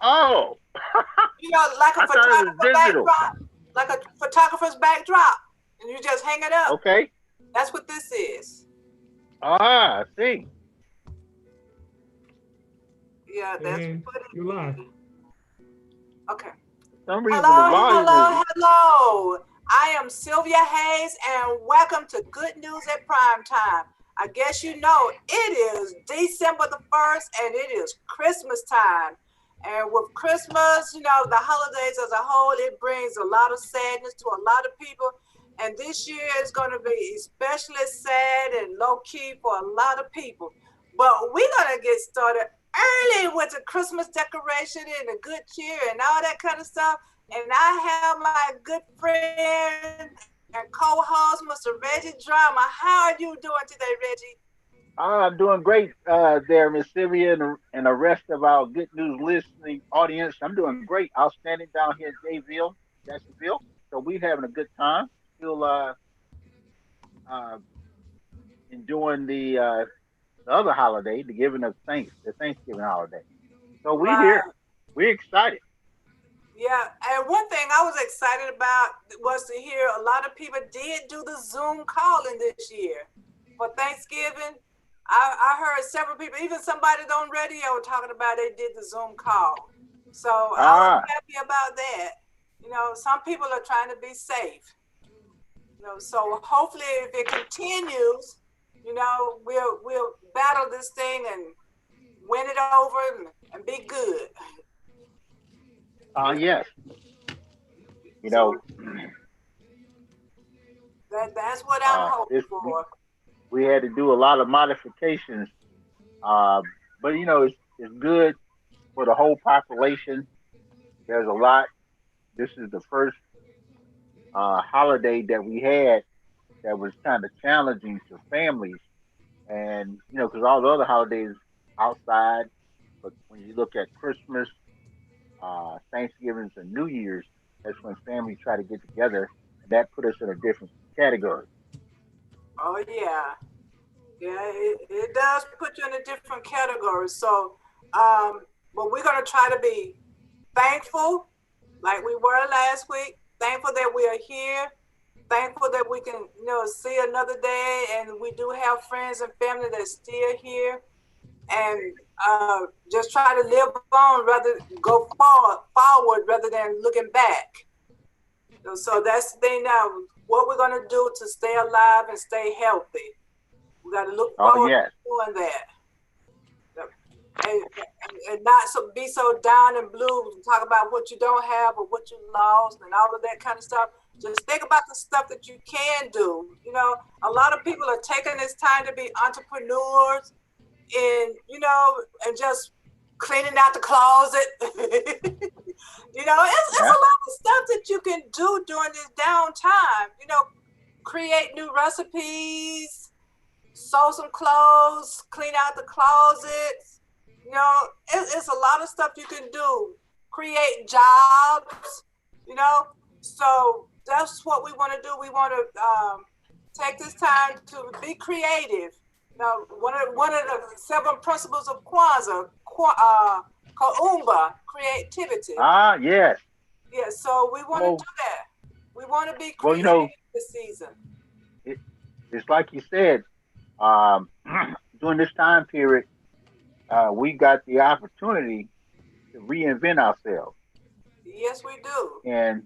Oh, You know, like a I thought it was photographer digital. backdrop, like a photographer's backdrop, and you just hang it up. Okay. That's what this is. Ah, I see. Yeah, that's And what you're it live. is. Okay. For some reason, the Hello, volume is. hello, hello. I am Sylvia Hayes, and welcome to Good News at Primetime. I guess you know it is December the 1st, and it is Christmas time. And with Christmas, you know, the holidays as a whole, it brings a lot of sadness to a lot of people. And this year is going to be especially sad and low key for a lot of people. But we're going to get started early with the Christmas decoration and the good cheer and all that kind of stuff. And I have my good friend and co-host, Mr. Reggie Drama. How are you doing today, Reggie? I'm doing great there, Miss Sylvia, and the rest of our Good News listening audience. I'm doing great. Outstanding down here in Jayville, Jacksonville. So we're having a good time. Still uh, enjoying the other holiday, the giving of thanks, the Thanksgiving holiday. So we here. Right. We're excited. Yeah. And one thing I was excited about was to hear a lot of people did do the Zoom calling this year for Thanksgiving. I heard several people, even somebody on radio talking about they did the Zoom call. So I was Ah, happy about that. You know, some people are trying to be safe. You know, so hopefully if it continues, you know, we'll battle this thing and win it over and be good. Yeah. yes. You So know, that's what I'm this hoping for. we had to do a lot of modifications, uh, but it's good for the whole population. There's a lot. This is the first holiday that we had that was kind of challenging to families, and because all the other holidays outside, but when you look at Christmas, Thanksgiving, and New Year's, that's when families try to get together, and that put us in a different category. Oh yeah. Yeah, it does put you in a different category. So but we're gonna try to be thankful like we were last week, thankful that we are here, thankful that we can, you know, see another day and we do have friends and family that's still here and just try to live on rather go forward rather than looking back. So that's the thing now. What we're gonna do to stay alive and stay healthy. We got to look Oh forward yes, to doing that, and not so be so down and blue and talk about what you don't have or what you lost and all of that kind of stuff. Just think about the stuff that you can do. You know, a lot of people are taking this time to be entrepreneurs and and just cleaning out the closet. It's yeah. a lot of stuff that you can do during this downtime. You know, create new recipes, sew some clothes, clean out the closets. You know, it's a lot of stuff you can do. Create jobs. You know, so that's what we want to do. We want to take this time to be creative. You know, one of the seven principles of Kwanzaa, Kaumba, creativity. Ah yes. Yeah, so we want to Well, do that. We want to be well, creative this season. it, it's like you said. Um, During this time period, we got the opportunity to reinvent ourselves, Yes, we do. and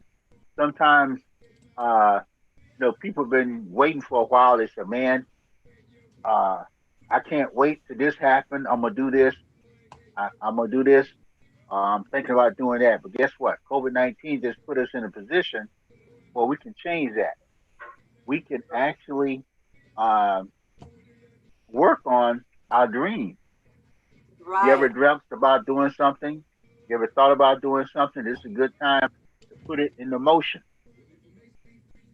sometimes, uh, people have been waiting for a while. They said, "Man, uh, I can't wait till this happen. I'm gonna do this. I'm gonna do this. I'm thinking about doing that." But guess what? COVID-19 just put us in a position where we can change that. We can actually um, work on our dreams. You Right, ever dreamt about doing something? You ever thought about doing something? This is a good time to put it into motion.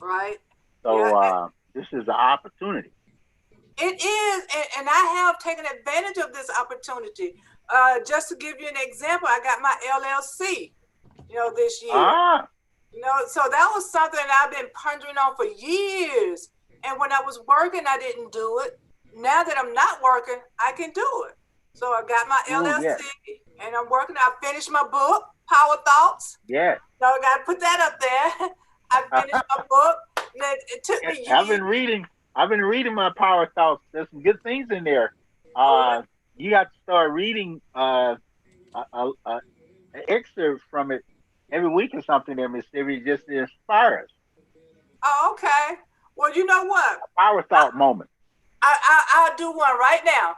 right. Yeah, So this is an opportunity. it is, and I have taken advantage of this opportunity. Just to give you an example, I got my LLC, this year. Ah, So that was something I've been pondering on for years. And when I was working, I didn't do it. Now that I'm not working, I can do it. So I got my oh yes, LLC. and I'm working. I finished my book, Power Thoughts. Yeah. So I got to put that up there. I finished my book. It took me I've years. been reading. I've been reading my power thoughts. There's some good things in there. Oh, You got to start reading an excerpt from it every week or something. There, Miss Sylvia, just to inspire us. oh, okay. Well, you know what? A power thought moment. I'll do one right now.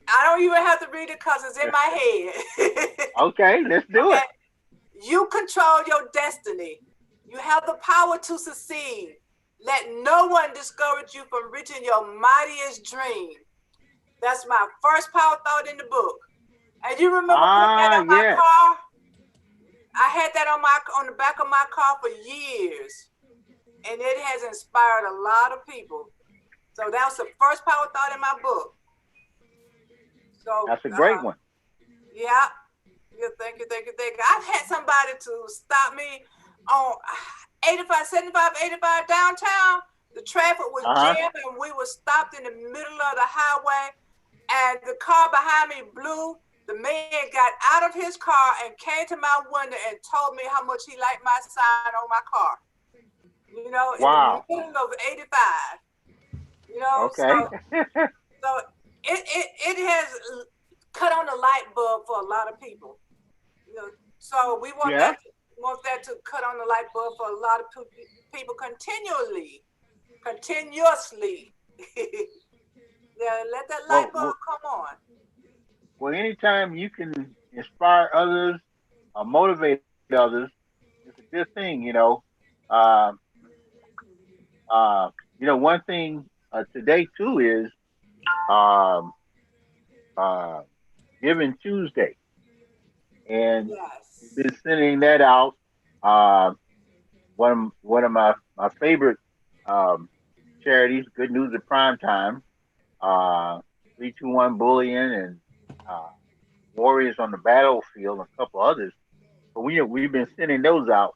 I don't even have to read it because it's in my head. Okay, let's do Okay. it. You control your destiny. You have the power to succeed. Let no one discourage you from reaching your mightiest dream. That's my first power thought in the book. And you remember putting that on my Yeah. car? I had that on the back of my car for years, and it has inspired a lot of people. So that was the first power thought in my book. So That's a great one. yeah, yeah, thank you. I've had somebody to stop me on 85, 75, 85 downtown. The traffic was Uh huh. jammed and we were stopped in the middle of the highway, and the car behind me blew. The man got out of his car and came to my window and told me how much he liked my sign on my car. You know, in the Wow. middle of 85. You know, Okay. so it has cut on the light bulb for a lot of people. You know, so we Yeah. want that to cut on the light bulb for a lot of people continuously. Yeah, let that light Well, bulb come on. well, anytime you can inspire others or motivate others, it's a good thing. Uh, uh, one thing today too is um, uh, Giving Tuesday, and we've Yes. been sending that out. Uh, one of my favorite um, charities, Good News at Primetime, 321 Bullion, and uh, Warriors on the Battlefield, and a couple others. But we've been sending those out,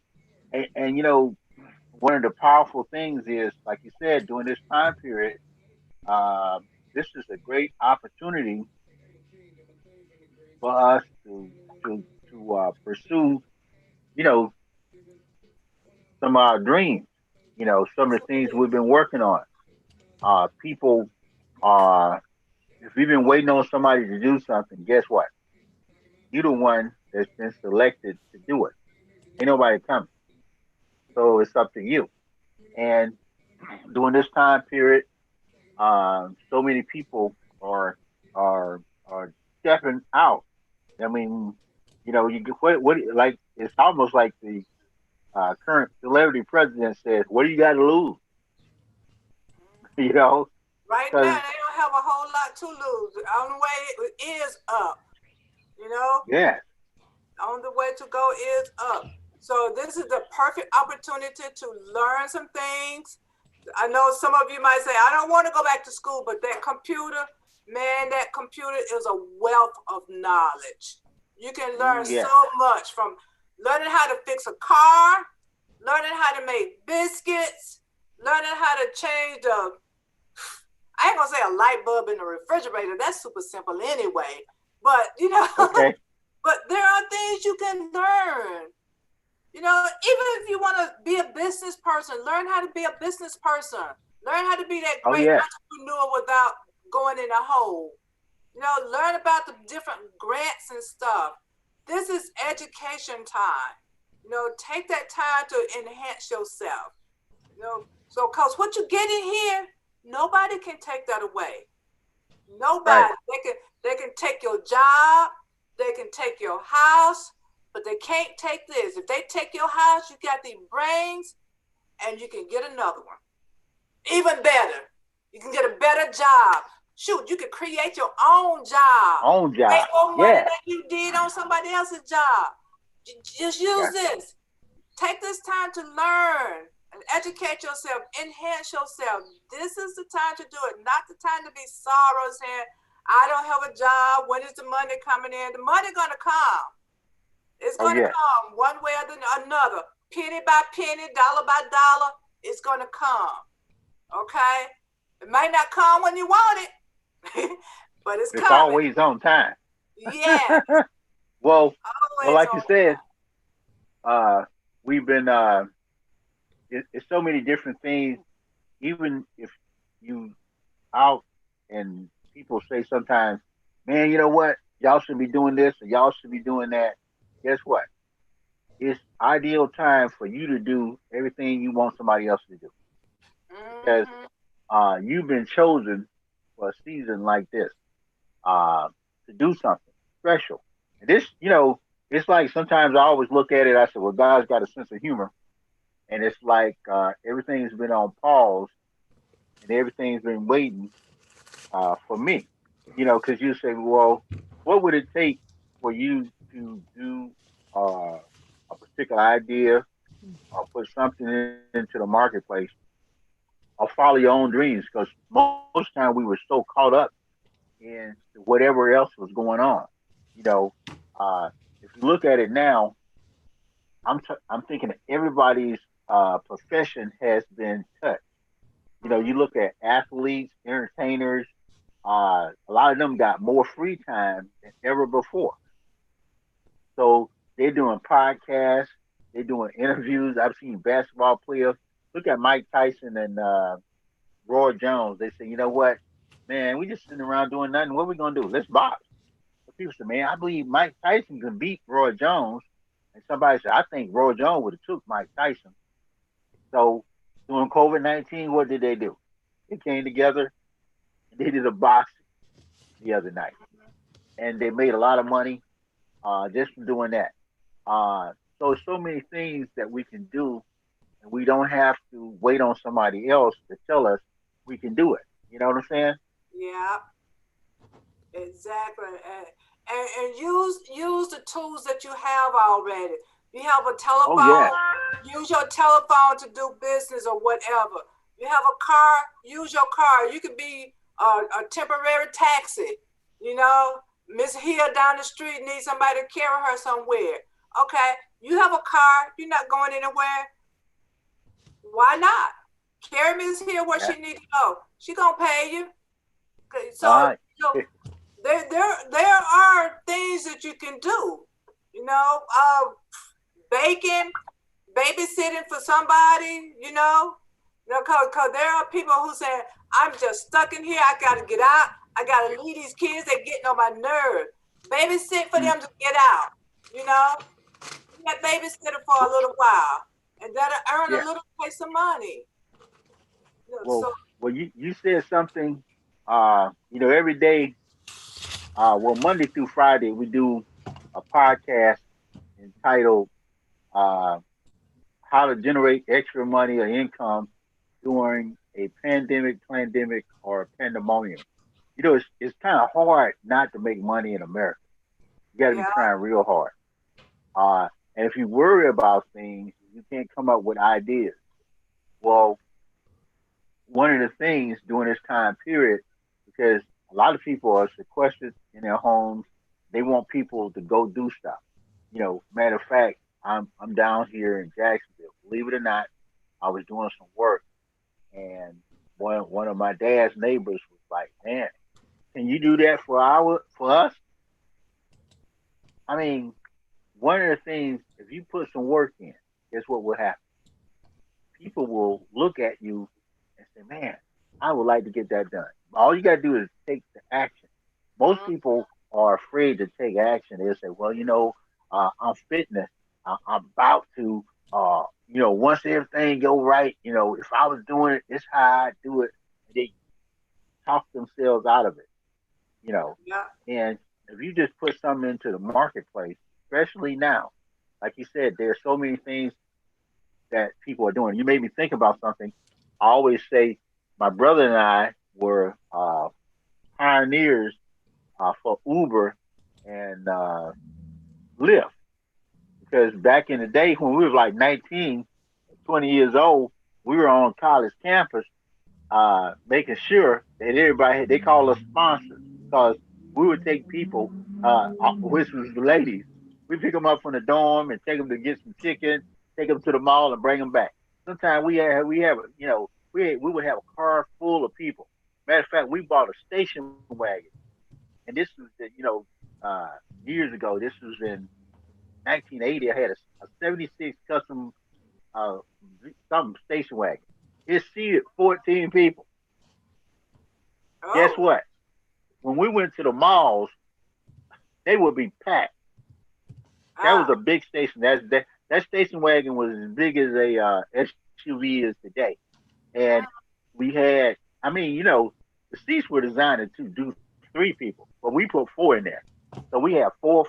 and one of the powerful things is, like you said, during this time period, uh, this is a great opportunity for us to pursue, you know, some of our dreams. Some of the things Absolutely. we've been working on. People, uh, if we've been waiting on somebody to do something, guess what? You're the one that's been selected to do it. Ain't nobody coming, so it's up to you. And during this time period, so many people are stepping out. I mean, you get what like it's almost like the current celebrity president says, "What do you got to lose?" you know, Right now, because they don't have a whole lot to lose. The only way is up. You know, yeah, on the way to go is up. So this is the perfect opportunity to learn some things. I know some of you might say, I don't want to go back to school, but that computer, man, that computer is a wealth of knowledge. You can learn so yeah, much, from learning how to fix a car, learning how to make biscuits, learning how to change I ain't gonna say a light bulb in the refrigerator. That's super simple anyway. But okay, but there are things you can learn. Even if you want to be a business person, learn how to be a business person. Learn how to be that oh great yeah, entrepreneur without going in a hole. Learn about the different grants and stuff. This is education time. Take that time to enhance yourself. So cause what you get in here, nobody can take that away. right, Nobody. They can take your job, they can take your house, but they can't take this. If they take your house, you got the brains, and you can get another one. Even better. You can get a better job. Shoot, you can create your own job. own Make job, more money yeah, than you did on somebody else's job. Just use gotcha, this. Take this time to learn and educate yourself, enhance yourself. This is the time to do it, not the time to be sorrow saying, I don't have a job. When is the money coming in? The money gonna come. It's oh gonna yeah, come one way or another. Penny by penny, dollar by dollar, it's gonna come. Okay? It might not come when you want it, but it's it's coming. always on time. Yeah. Well, well, Always like you on said, uh, we've been it's so many different things. Even if you out and people say sometimes, man, you know what? Y'all should be doing this or y'all should be doing that. Guess what? It's ideal time for you to do everything you want somebody else to do there. because you've been chosen for a season like this uh, to do something special. And this, it's like sometimes I always look at it. I said, well, God's got a sense of humor, and it's like everything's been on pause and everything's been waiting for me. Because you say, well, what would it take for you to do a particular idea or put something into the marketplace or follow your own dreams? Because most time we were so caught up in whatever else was going on. You know, uh, if you look at it now, I'm thinking that everybody's profession has been touched. You look at athletes, entertainers. A lot of them got more free time than ever before. So they're doing podcasts, they're doing interviews. I've seen basketball players. Look at Mike Tyson and Roy Jones. They say, you know what, man, we just sitting around doing nothing. What are we gonna do? Let's box. But people say, man, I believe Mike Tyson can beat Roy Jones. And somebody said, I think Roy Jones would have took Mike Tyson. So during COVID-19, what did they do? They came together and they did a boxing the other night, and they made a lot of money just from doing that. So many things that we can do, and we don't have to wait on somebody else to tell us we can do it. You know what I'm saying? Yeah, exactly. And use the tools that you have already. You have a Oh yeah, telephone, use your telephone to do business or whatever. You have a car, use your car. You could be a temporary taxi. You know, Miss Hill down the street needs somebody to carry her somewhere. Okay, you have a car. You're not going anywhere. Why not? Carry Miss Hill where yeah. she needs to go. She gonna pay you. So, Uh, there are things that you can do. You know, baking, babysitting for somebody. Cause there are people who say, "I'm just stuck in here. I gotta get out. I gotta leave these kids. They're getting on my nerves. Babysit for them to get out. You know, that babysitter for a little while, and that'll earn a yeah. little piece of money. Well, So you said something. Every day. Well, Monday through Friday we do a podcast entitled uh, "How to Generate Extra Money or Income During a Pandemic, or a Pandemonium." It's kind of hard not to make money in America. You got to be yeah, trying real hard. Uh, and if you worry about things, you can't come up with ideas. Well, one of the things during this time period, because a lot of people are sequestered in their homes, they want people to go do stuff. Matter of fact, I'm down here in Jacksonville. Believe it or not, I was doing some work, and one of my dad's neighbors was like, "Man, can you do that for us?" I mean, one of the things, if you put some work in, guess what will happen? People will look at you and say, "Man, I would like to get that done." All you got to do is take the action. Most mm, people are afraid to take action. They'll say, "Well, I'm fitness. I'm about to, once everything go right, if I was doing it, it's how I do it." They talk themselves out of it, you know. yeah, And if you just put something into the marketplace, especially now, like you said, there's so many things that people are doing. You made me think about something. I always say my brother and I were pioneers for Uber and Lyft, because back in the day when we were like 19, 20 years old, we were on college campus making sure that everybody, they call us sponsors, because we would take people, which was the ladies, we pick them up from the dorm and take them to get some chicken, take them to the mall and bring them back. Sometimes we would have a car full of people. Matter of fact, we bought a station wagon, and this was the uh, years ago. This was in 1980. I had a 76 custom uh, something station wagon. It seated 14 people. Guess Oh, what? When we went to the malls, they would be packed. That was a ah, big station. That station wagon was as big as a SUV is today. And we had, I mean, the seats were designed to do three people, but we put four in there. So we had four,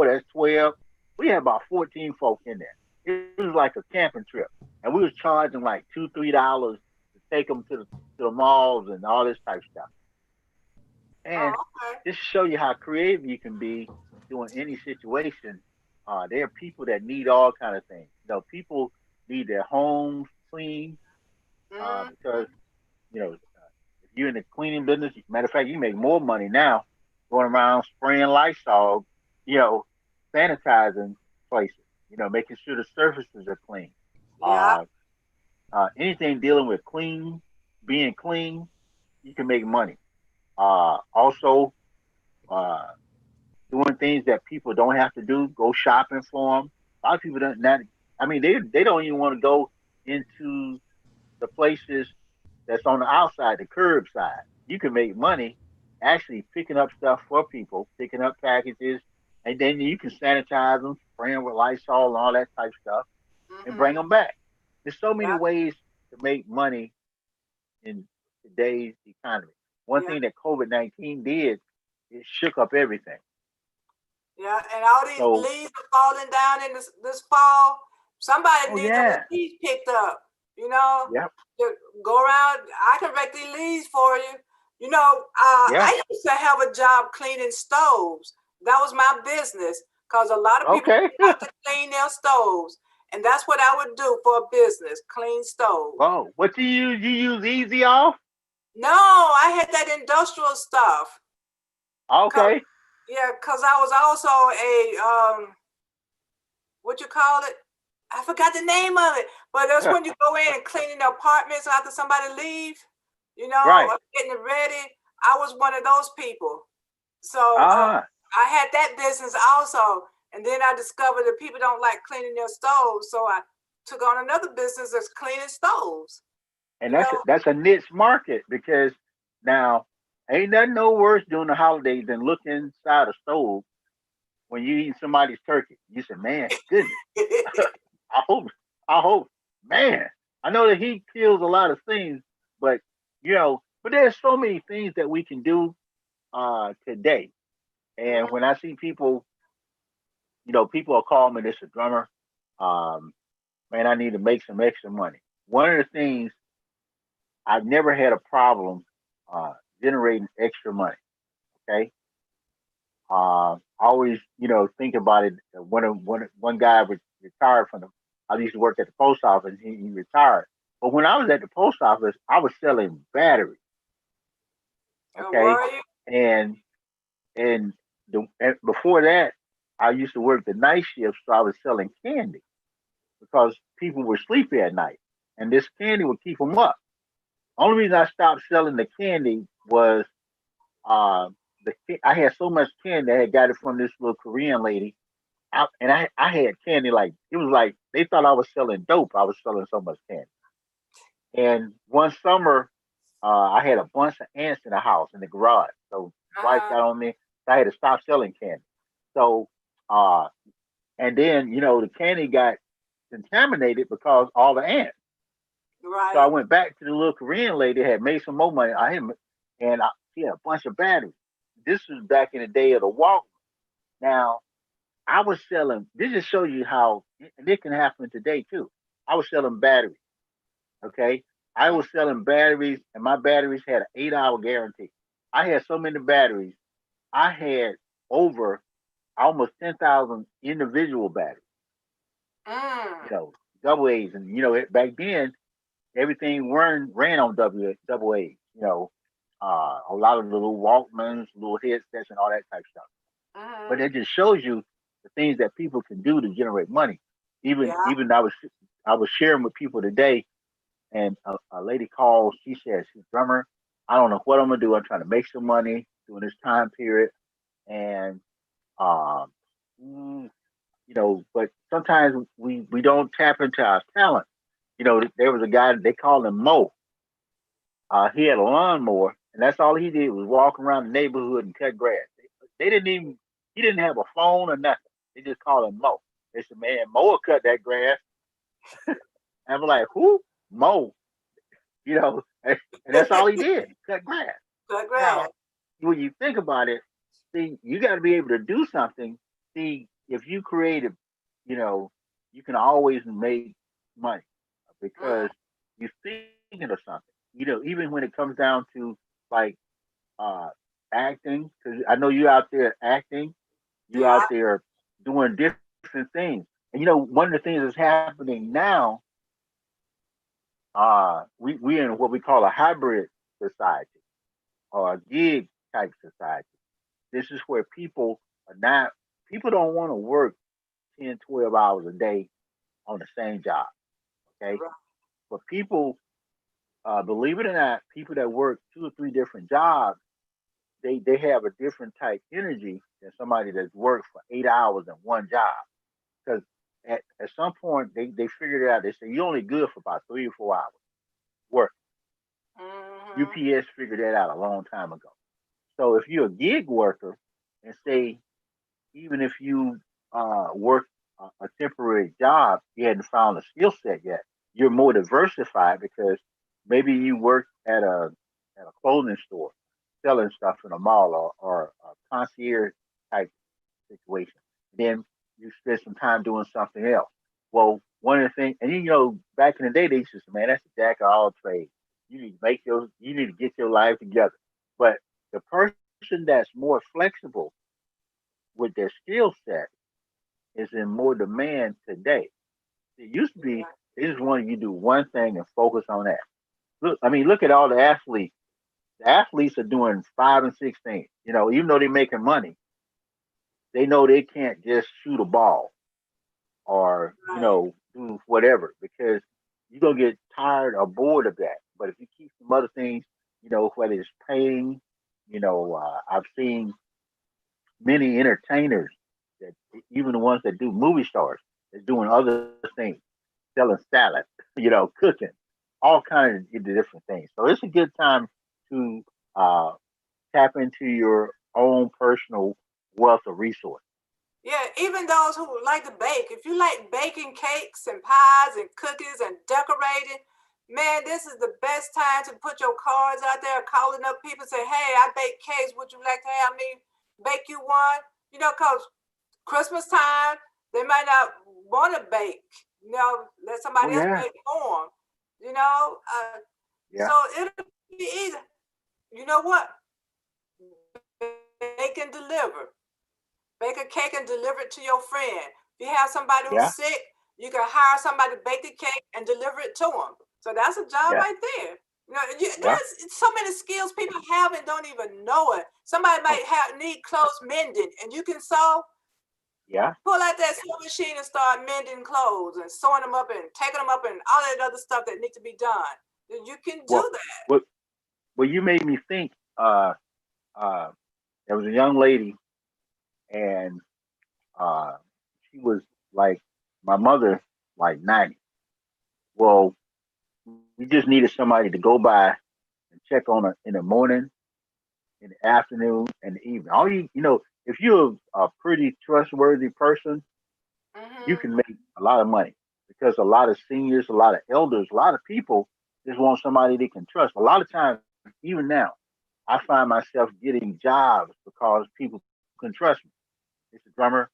that's 12. We had about 14 folk in there. It was like a camping trip. And we was charging like $2, $3 to take them to the malls and all this type of stuff. And oh, okay. just to show you how creative you can be doing any situation, there are people that need all kind of things. People need their homes clean because Mm-hmm. if you're in the cleaning business, matter of fact, you make more money now going around spraying Lysol, you know, sanitizing places, making sure the surfaces are clean. Yeah. Uh, Anything dealing with being clean, you can make money. Also, uh, doing things that people don't have to do, go shopping for them. A lot of people don't not. I mean, they don't even want to go into the places that's on the outside, the curb side. You can make money actually picking up stuff for people, picking up packages, and then you can sanitize them, spray them with Lysol and all that type of stuff, and bring Mm-hmm. them back. There's so many Yeah. ways to make money in today's economy. One Yeah. thing that COVID-19 did, it shook up everything. Yeah. And all these So, leaves are falling down in this fall. Somebody oh needs them yeah, leaves picked up. You know, yep, to go around. I can rake these leaves for you. yeah, I used to have a job cleaning stoves. That was my business because a lot of people okay. like to clean their stoves, and that's what I would do for a business: clean stoves. Oh, what you use? You use Easy Off? No, I had that industrial stuff. Cause, Okay. yeah, cause I was also a what you call it? I forgot the name of it. But that's when you go in and cleaning the apartments after somebody leave, Right. getting it ready. I was one of those people. So Ah, I had that business also. And then I discovered that people don't like cleaning their stoves. So I took on another business that's cleaning stoves. and You that's know, that's a niche market because now ain't nothing no worse during the holidays than looking inside a stove when you eat somebody's turkey. You say, man, goodness, I hope, I hope, man. I know that he kills a lot of things, but but there's so many things that we can do today. And when I see people, people are calling me this a drummer. Um, Man, I need to make some extra money. One of the things I've never had a problem uh, generating extra money. Okay, I always think about it. One guy was retired from the. I used to work at the post office. He retired, but when I was at the post office, I was selling batteries. Okay, were you? and and before that, I used to work the night shift, so I was selling candy because people were sleepy at night, and this candy would keep them up. Only reason I stopped selling the candy was uh, I had so much candy. I had got it from this little Korean lady, and I had candy like it was like they thought I was selling dope. I was selling so much candy. And one summer, I had a bunch of ants in the house in the garage. So my wife Uh-huh. got on me. So I had to stop selling candy. So uh, and then the candy got contaminated because all the ants. So I Right. went back to the little Korean lady, had made some more money. She had a bunch of batteries. This was back in the day of the Walkman. Now, I was selling, this just shows you how, and it can happen today too. I was selling batteries, okay? I was selling batteries, and my batteries had an 8-hour guarantee. I had so many batteries. I had over almost 10,000 individual batteries, you Mm. know, double A's. And, back then, everything ran on double A. A lot of the little Walkmans, little headsets, and all that type of stuff. But Mm-hmm. it just shows you the things that people can do to generate money. Even Yeah. even I was sharing with people today, and a lady called. She said, "She's a drummer. I don't know what I'm gonna do. I'm trying to make some money during this time period, and Um, mm, but sometimes we don't tap into our talent. There was a guy they called him Mo. He had a lawnmower, and that's all he did was walk around the neighborhood and cut grass. They didn't even he didn't have a phone or nothing. They just called him Mo. They said, "Man, Mo will cut that grass." And I'm like, "Who? Mo?" And that's all he did, cut grass. Good Now, grass. when you think about it, see, you got to be able to do something. See, if you create you know, you can always make money because Mm, you're thinking of something. Even when it comes down to like uh acting, because I know you out there acting, you out yeah, there doing different things. And one of the things that's happening now, we in what we call a hybrid society or a gig type society. This is where people don't want to work 10, 12 hours a day on the same job. Okay. right. But people, believe it or not, people that work two or three different jobs, they have a different type energy than somebody that's worked for 8 hours in one job. Because at some point they figured it out. They say you're only good for about 3 or 4 hours work. Mm-hmm. UPS figured that out a long time ago. So if you're a gig worker and say even if you work a temporary job, you hadn't found a skill set yet. You're more diversified because maybe you work at a clothing store, selling stuff in a mall or a concierge type situation. Then you spend some time doing something else. Well, one of the things, and back in the day, they used to say, "Man, that's a jack of all trades. You need to get your life together." But the person that's more flexible with their skill set is in more demand today. It used to be they just wanted you to do one thing and focus on that. Look at all the athletes. The athletes are doing five and six things. Even though they're making money, they know they can't just shoot a ball or Right. do whatever because you're gonna get tired or bored of that. But if you keep some other things, whether it's painting, I've seen many entertainers that even the ones that do movie stars is doing other things, selling salad, cooking, all kinds of different things. So it's a good time to uh, tap into your own personal wealth of resources. Yeah, even those who like to bake. If you like baking cakes and pies and cookies and decorating, man, this is the best time to put your cards out there, calling up people, say, "Hey, I bake cakes. Would you like to have me bake you one?" Cause Christmas time, they might not want to bake. Let Oh somebody else yeah, bake for them. So yeah, it'll be easy. You know what? Bake and deliver. Bake a cake and deliver it to your friend. If you have somebody who's yeah, sick, you can hire somebody to bake the cake and deliver it to them. So that's a job yeah, right there. yeah. There's so many skills people have and don't even know it. Somebody Oh, might need clothes mending, and you can sew. yeah. Pull out that sewing machine and start mending clothes and sewing them up and taking them up and all that other stuff that needs to be done. You can do Well, that. well, well. You made me think. Uh, there was a young lady, and uh, she was like my mother, like 90. Well, we just needed somebody to go by and check on her in the morning, in the afternoon, and the evening. If you're a pretty trustworthy person, you Mm-hmm. can make a lot of money because a lot of seniors, a lot of elders, a lot of people just want somebody they can trust. A lot of times, even now, I find myself getting jobs because people can trust me. It's a drummer.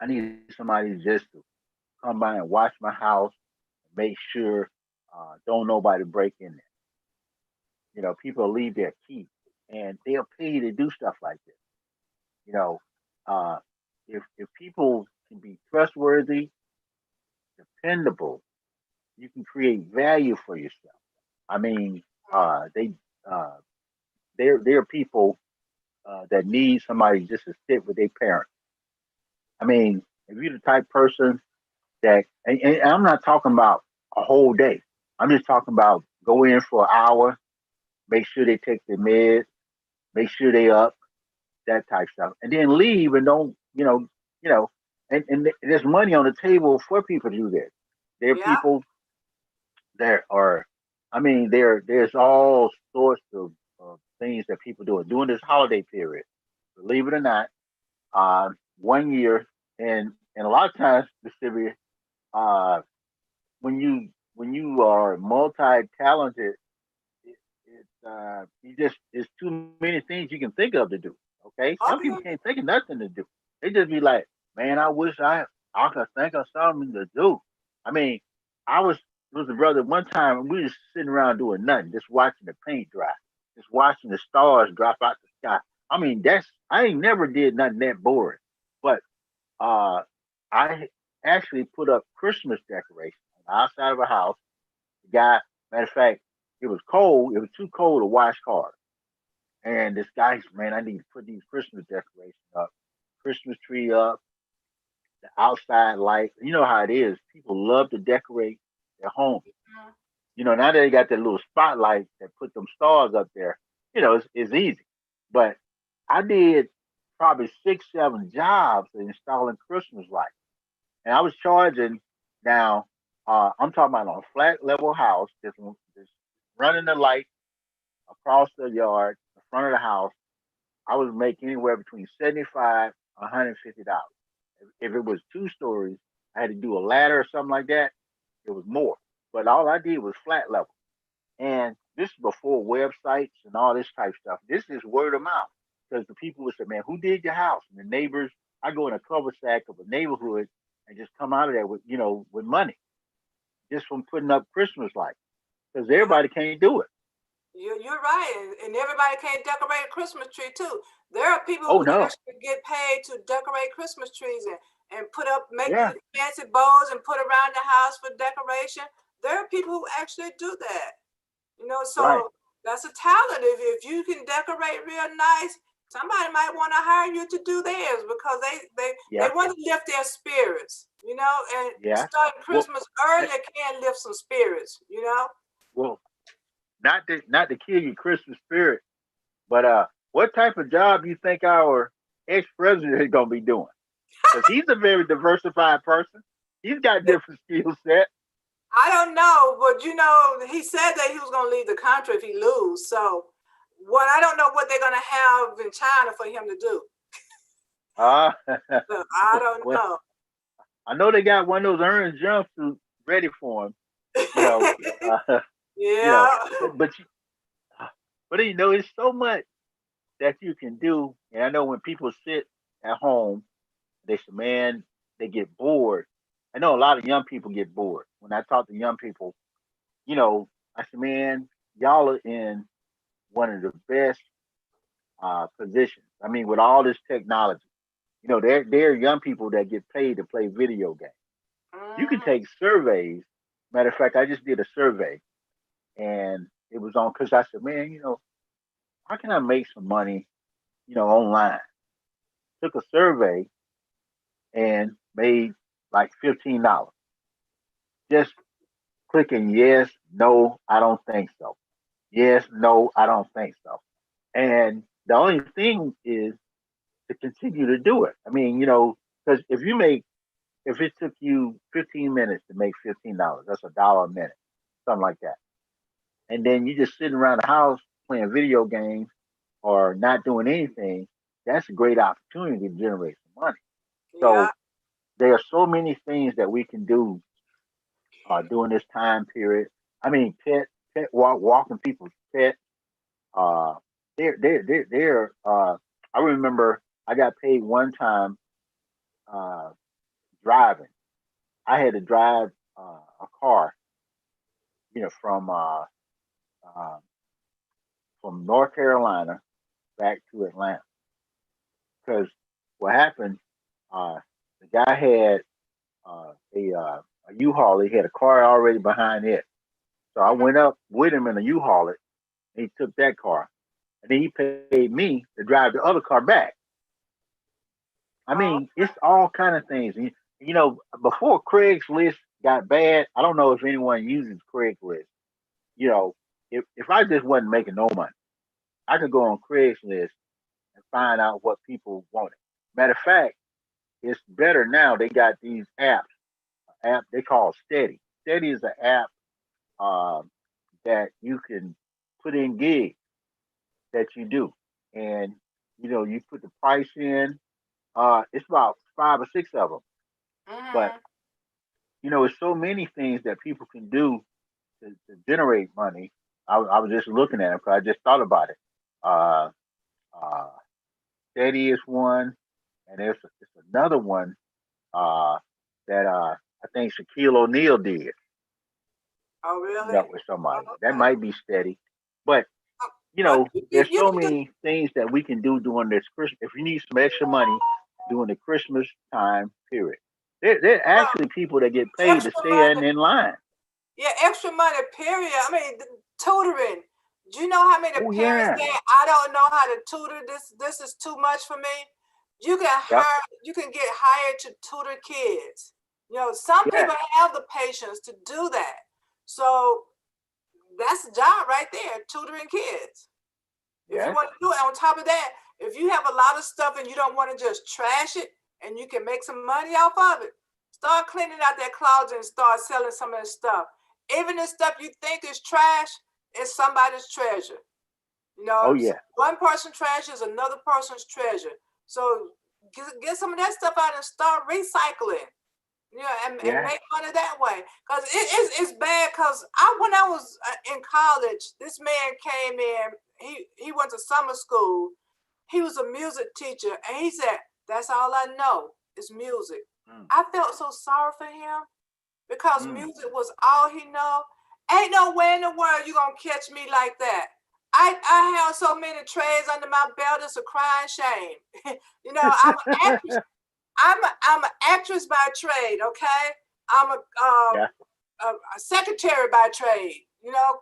I need somebody just to come by and watch my house, make sure don't nobody break in there. People leave their key, and they'll pay you to do stuff like this. You know, uh, if people can be trustworthy, dependable, you can create value for yourself. I mean, they uh, they're people that need somebody just to sit with their parents. I mean, if you're the type person and I'm not talking about a whole day. I'm just talking about go in for an hour, make sure they take their meds, make sure they up, that type stuff, and then leave and don't, you know, and there's money on the table for people to do this. There are Yeah. people there are, I mean, there's all sorts of things that people do during this holiday period. Believe it or not, 1 year, and a lot of times, Mr. Uh, when you are multi-talented, you just it's too many things you can think of to do. Okay, some people Okay. can't think of nothing to do. They just be like, man, I wish I could think of something to do. I mean, I was with a brother one time, and we was sitting around doing nothing, just watching the paint dry, just watching the stars drop out the sky. I mean, that's I ain't never did nothing that boring. But uh, I actually put up Christmas decorations on the outside of a house. The guy, matter of fact, it was cold. It was too cold to wash cars. And this guy's, man, I need to put these Christmas decorations up, Christmas tree up, the outside light. You know how it is. People love to decorate their home. Mhm. Now that they got that little spotlight that put them stars up there, it's easy. But I did probably 6, 7 jobs of installing Christmas lights. And I was charging now, I'm talking about on a flat level house, just running the light across the yard, the front of the house. I was making anywhere between 75 $150. If it was 2 stories, I had to do a ladder or something like that. It was more. But all I did was flat level. And this is before websites and all this type of stuff. This is word of mouth. Because the people would say, man, who did your house? And the neighbors, I go in a cover sack of a neighborhood and just come out of there with money just from putting up Christmas lights. Because Yeah. everybody can't do it. You're right, and everybody can't decorate a Christmas tree too. There are people Oh who no. actually get paid to decorate Christmas trees and put up, make Yeah. fancy bows and put around the house for decoration. There are people who actually do that. Right. So that's a talent. If you can decorate real nice, somebody might want to hire you to do theirs because they Yeah. want to lift their spirits. And Yeah. starting Well, Christmas eh, early can lift some spirits. well, not to kill your Christmas spirit, but what type of job do you think our ex president is gonna be doing? Because he's a very diversified person. He's got different skill set. I don't know, but he said that he was going to leave the country if he lose. So, what I don't know what they're going to have in China for him to do. Uh, So, I don't well, know. I know they got one of those orange jumpsuits ready for him. You know, uh, you know, Yeah, but it's so much that you can do. And I know when people sit at home, they say, man, they get bored. I know a lot of young people get bored. When I talk to young people, I say, man, y'all are in one of the best positions. I mean, with all this technology, there are young people that get paid to play video games. You can Mhm. take surveys. Matter of fact, I just did a survey, and it was on because I said, man, how can I make some money, online? Took a survey and made like $15. Just clicking yes, no, I don't think so. Yes, no, I don't think so. And the only thing is to continue to do it. I mean, because if it took you 15 minutes to make $15, that's $1 a minute, something like that. And then you just sitting around the house playing video games or not doing anything, that's a great opportunity to generate some money. Yeah, So there are so many things that we can do during this time period. I mean, walking people's pets. Uh, they're. I remember I got paid one time uh, driving. I had to drive a car, from uh, from North Carolina back to Atlanta. Because what happened, uh, the guy had a U-Haul. He had a car already behind it. So I mhm. went up with him in a U-Haul. He took that car, and then he paid me to drive the other car back. I Oh, mean, it's all kind of things. Before Craigslist got bad, I don't know if anyone uses Craigslist. You know, if I just wasn't making no money, I could go on Craigslist find out what people wanted. Matter of fact, it's better now. They got these apps. App they call Steady. Steady is an app um, that you can put in gigs that you do, and you put the price in. It's about five or six of them, but Mm-hmm. it's so many things that people can do to generate money. I was just looking at it because I just thought about it. Uh, uh, Steady is one, and it's another one uh, that I think Shaquille O'Neal did. Oh, Teamed really? up with somebody. That Okay. might be Steady, but Well, you, there's you so can do. many things that we can do during this Christmas. If you need some extra money during the Christmas time period, there are Well, actually people that get paid to extra stay money. in line. Yeah, extra money, period. I mean, tutoring. Do you know how many Oh parents yeah, say, I don't know how to tutor? This is too much for me. yep, You can get hired to tutor kids. Some yes, people have the patience to do that. So that's a job right there, tutoring kids. If you yes, want to do it, on top of that, if you have a lot of stuff and you don't want to just trash it and you can make some money off of it, start cleaning out that closet and start selling some of the stuff. Even the stuff you think is trash is somebody's treasure. oh So yeah, one person's treasure is another person's treasure. So get some of that stuff out and start recycling. And yeah, make money that way. Because it's bad. Because when I was in college, this man came in. He went to summer school. He was a music teacher, and he said, "That's all I know is music." mm, I felt so sorry for him because mm, music was all he know. Ain't no way in the world you gonna catch me like that. I have so many trades under my belt. It's a crying shame. I'm an actress. I'm an actress by trade. Okay, I'm yeah, a secretary by trade.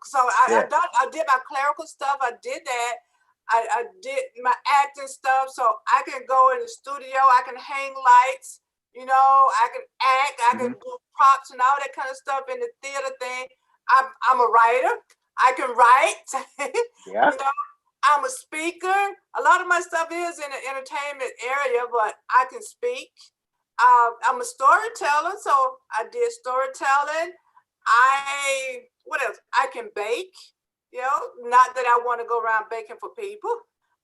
So yes, I did my clerical stuff. I did that. I did my acting stuff, so I can go in the studio. I can hang lights. I can act. I can hmm, do props and all that kind of stuff in the theater thing. I'm a writer. I can write. yeah, you know, I'm a speaker. A lot of my stuff is in the entertainment area, but I can speak. I'm a storyteller, so I did storytelling. What else? I can bake. Not that I want to go around baking for people,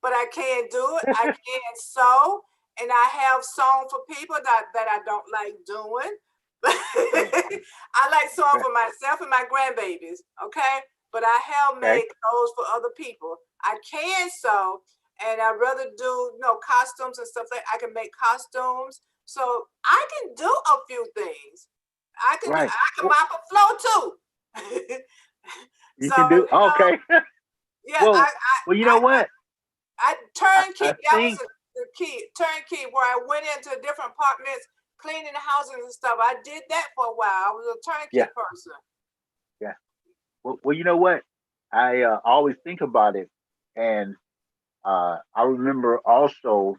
but I can do it. I can sew, and I have sewn for people that I don't like doing. mm, I like sewing for myself and my grandbabies. Okay, but I have okay, made clothes for other people. I can sew, and I rather do costumes and stuff like I can make costumes. So I can do a few things. right. I can Well, mop a floor too. you So can do okay. yeah, well, well, you know what? I I turnkey. That was think the key, turnkey, where I went into different apartments, cleaning the houses and stuff. I did that for a while. I was a yeah, turnkey person. yeah. Well, you know what? I always think about it, and I remember also,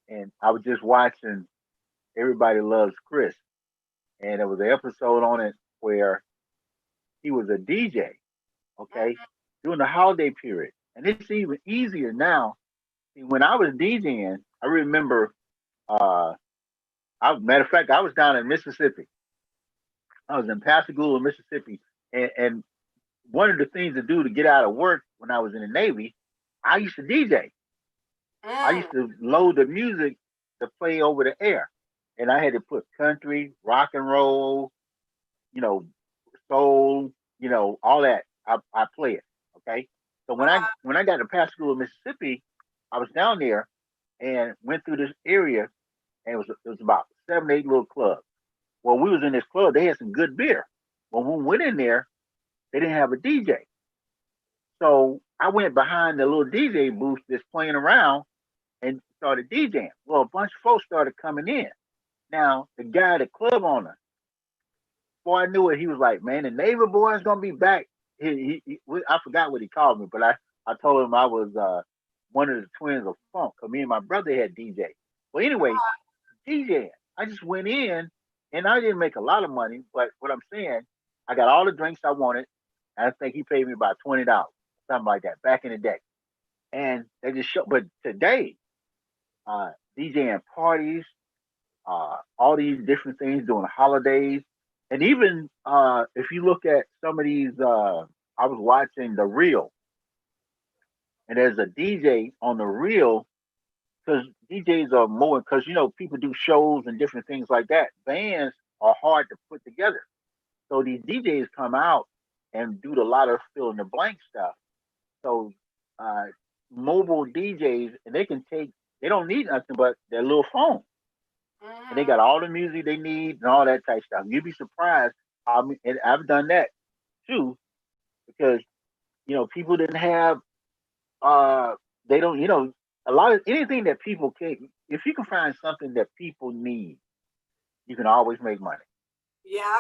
and I was just watching Everybody Loves Chris, and there was an episode on it where he was a DJ, okay, Mm-hmm. during the holiday period, and it's even easier now. See, when I was DJing, I remember, uh, matter of fact, I was down in Mississippi. I was in Pascagoula, Mississippi, and one of the things to do to get out of work when I was in the Navy, I used to DJ. I Mm. used to load the music to play over the air, and I had to put country, rock and roll, you know, soul, all that. I play it. Okay. So when I got to Pascagoula, Mississippi, I was down there and went through this area, and it was about 7, 8 little clubs. Well, we was in this club. They had some good beer. When we went in there, they didn't have a DJ. So I went behind the little DJ booth that's playing around and started DJing. Well, a bunch of folks started coming in. Now, the guy, the club owner, before I knew it, he was like, "Man, the neighbor boy is gonna be back." I forgot what he called me, but I told him I was one of the twins of Funk. Cause me and my brother had DJ. Well, anyway, DJ. I just went in, and I didn't make a lot of money, but what I'm saying, I got all the drinks I wanted. And I think he paid me about $20, something like that, back in the day. and they just show. But today, uh, DJing parties, all these different things during the holidays, and even if you look at some of these, I was watching the reel, and there's a DJ on the reel because DJs are more because people do shows and different things like that. Bands are hard to put together, so these DJs come out and do a lot of fill in the blank stuff. So uh, mobile DJs, and they don't need nothing but their little phone, and they Mm-hmm. got all the music they need and all that type of stuff. You'd be surprised how and I've done that too because people didn't have uh they don't a lot of anything that people can if you can find something that people need, you can always make money. Yeah,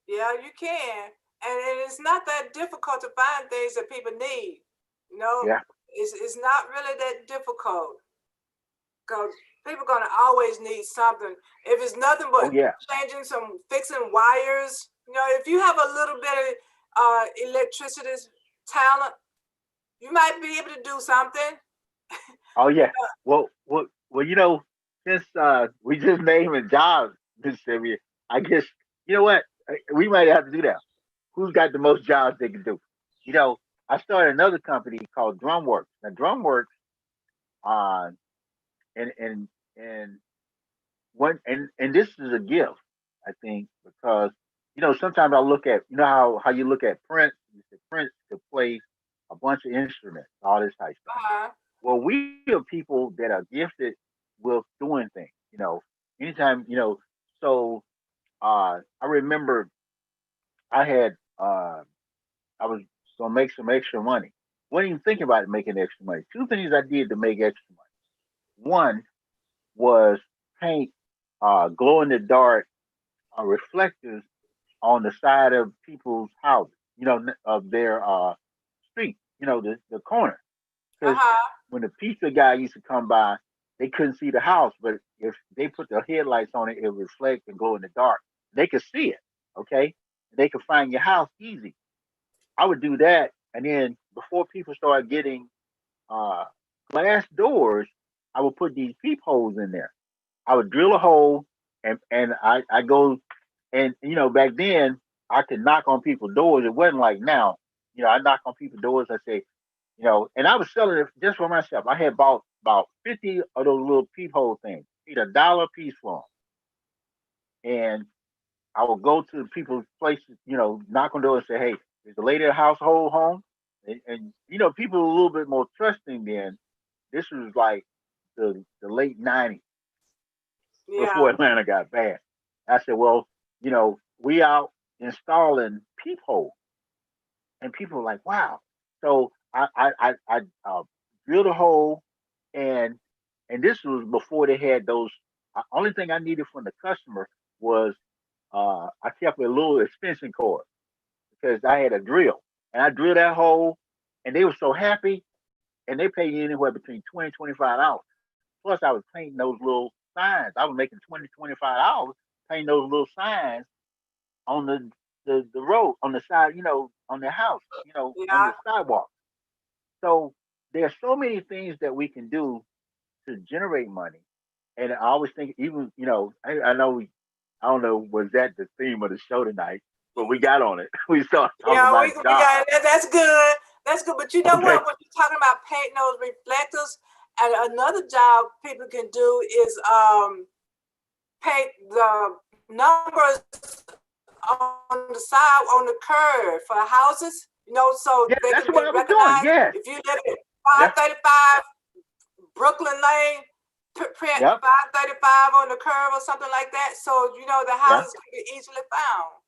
yeah, you can. And it's not that difficult to find things that people need. You know, Yeah. it's not really that difficult because people gonna always need something. If it's nothing Oh but yeah. changing some fixing wires, if you have a little bit of electricity talent, you might be able to do something. Oh yeah. Well, since we just naming jobs, Miss Sylvia, I guess what we might have to do that. Who's got the most jobs they can do? You know, I started another company called DrumWorks. Now, DrumWorks, uh, and and this is a gift, I think, because sometimes I look at how you look at Prince. You say Prince could play a bunch of instruments, all this type of stuff. Uh-huh. Well, we are people that are gifted with doing things. Anytime So I remember I had I was gonna make some extra money. Wasn't even thinking about making extra money. Two things I did to make extra money. One was paint glow in the dark reflectors on the side of people's houses, of their street, the corner. Because Uh-huh. when the pizza guy used to come by, they couldn't see the house, but if they put their headlights on it, it would reflect and glow in the dark. They could see it, okay? They could find your house easy. I would do that, and then before people started getting uh, glass doors, I would put these peepholes in there. I would drill a hole, and I go, and back then I could knock on people's doors. It wasn't like now. I knock on people's doors. I say, and I was selling it just for myself. I had bought about 50 of those little peephole things, paid $1 a piece for them, and I would go to people's places, knock on doors and say, "Hey, is the lady of the household home?" And people were a little bit more trusting then. This was like the late '90s Yeah. before Atlanta got bad. I said, "Well, we out installing peephole," and people were like, "Wow!" So I drilled a hole, and this was before they had those. Only thing I needed from the customer was I kept a little extension cord because I had a drill, and I drilled that hole, and they were so happy, and they pay you anywhere between 20 and $25. Plus, I was painting those little signs. I was making 20 $25 painting those little signs on the road, on the side, on the house, on Yeah. the sidewalk. So there's so many things that we can do to generate money. And I always think, even I know I don't know, was that the theme of the show tonight? But we got on it. We started talking Yeah, about we got jobs. it. That's good. That's good. But you know Okay. what? When you're talking about painting those reflectors, and another job people can do is paint the numbers on the side on the curb for houses. So Yeah, they that's can what be I was doing. recognized. Yes. If you live at Yeah. 535 Brooklyn Lane, print Yep. 535 on the curb or something like that. So the Yeah. houses can be easily found.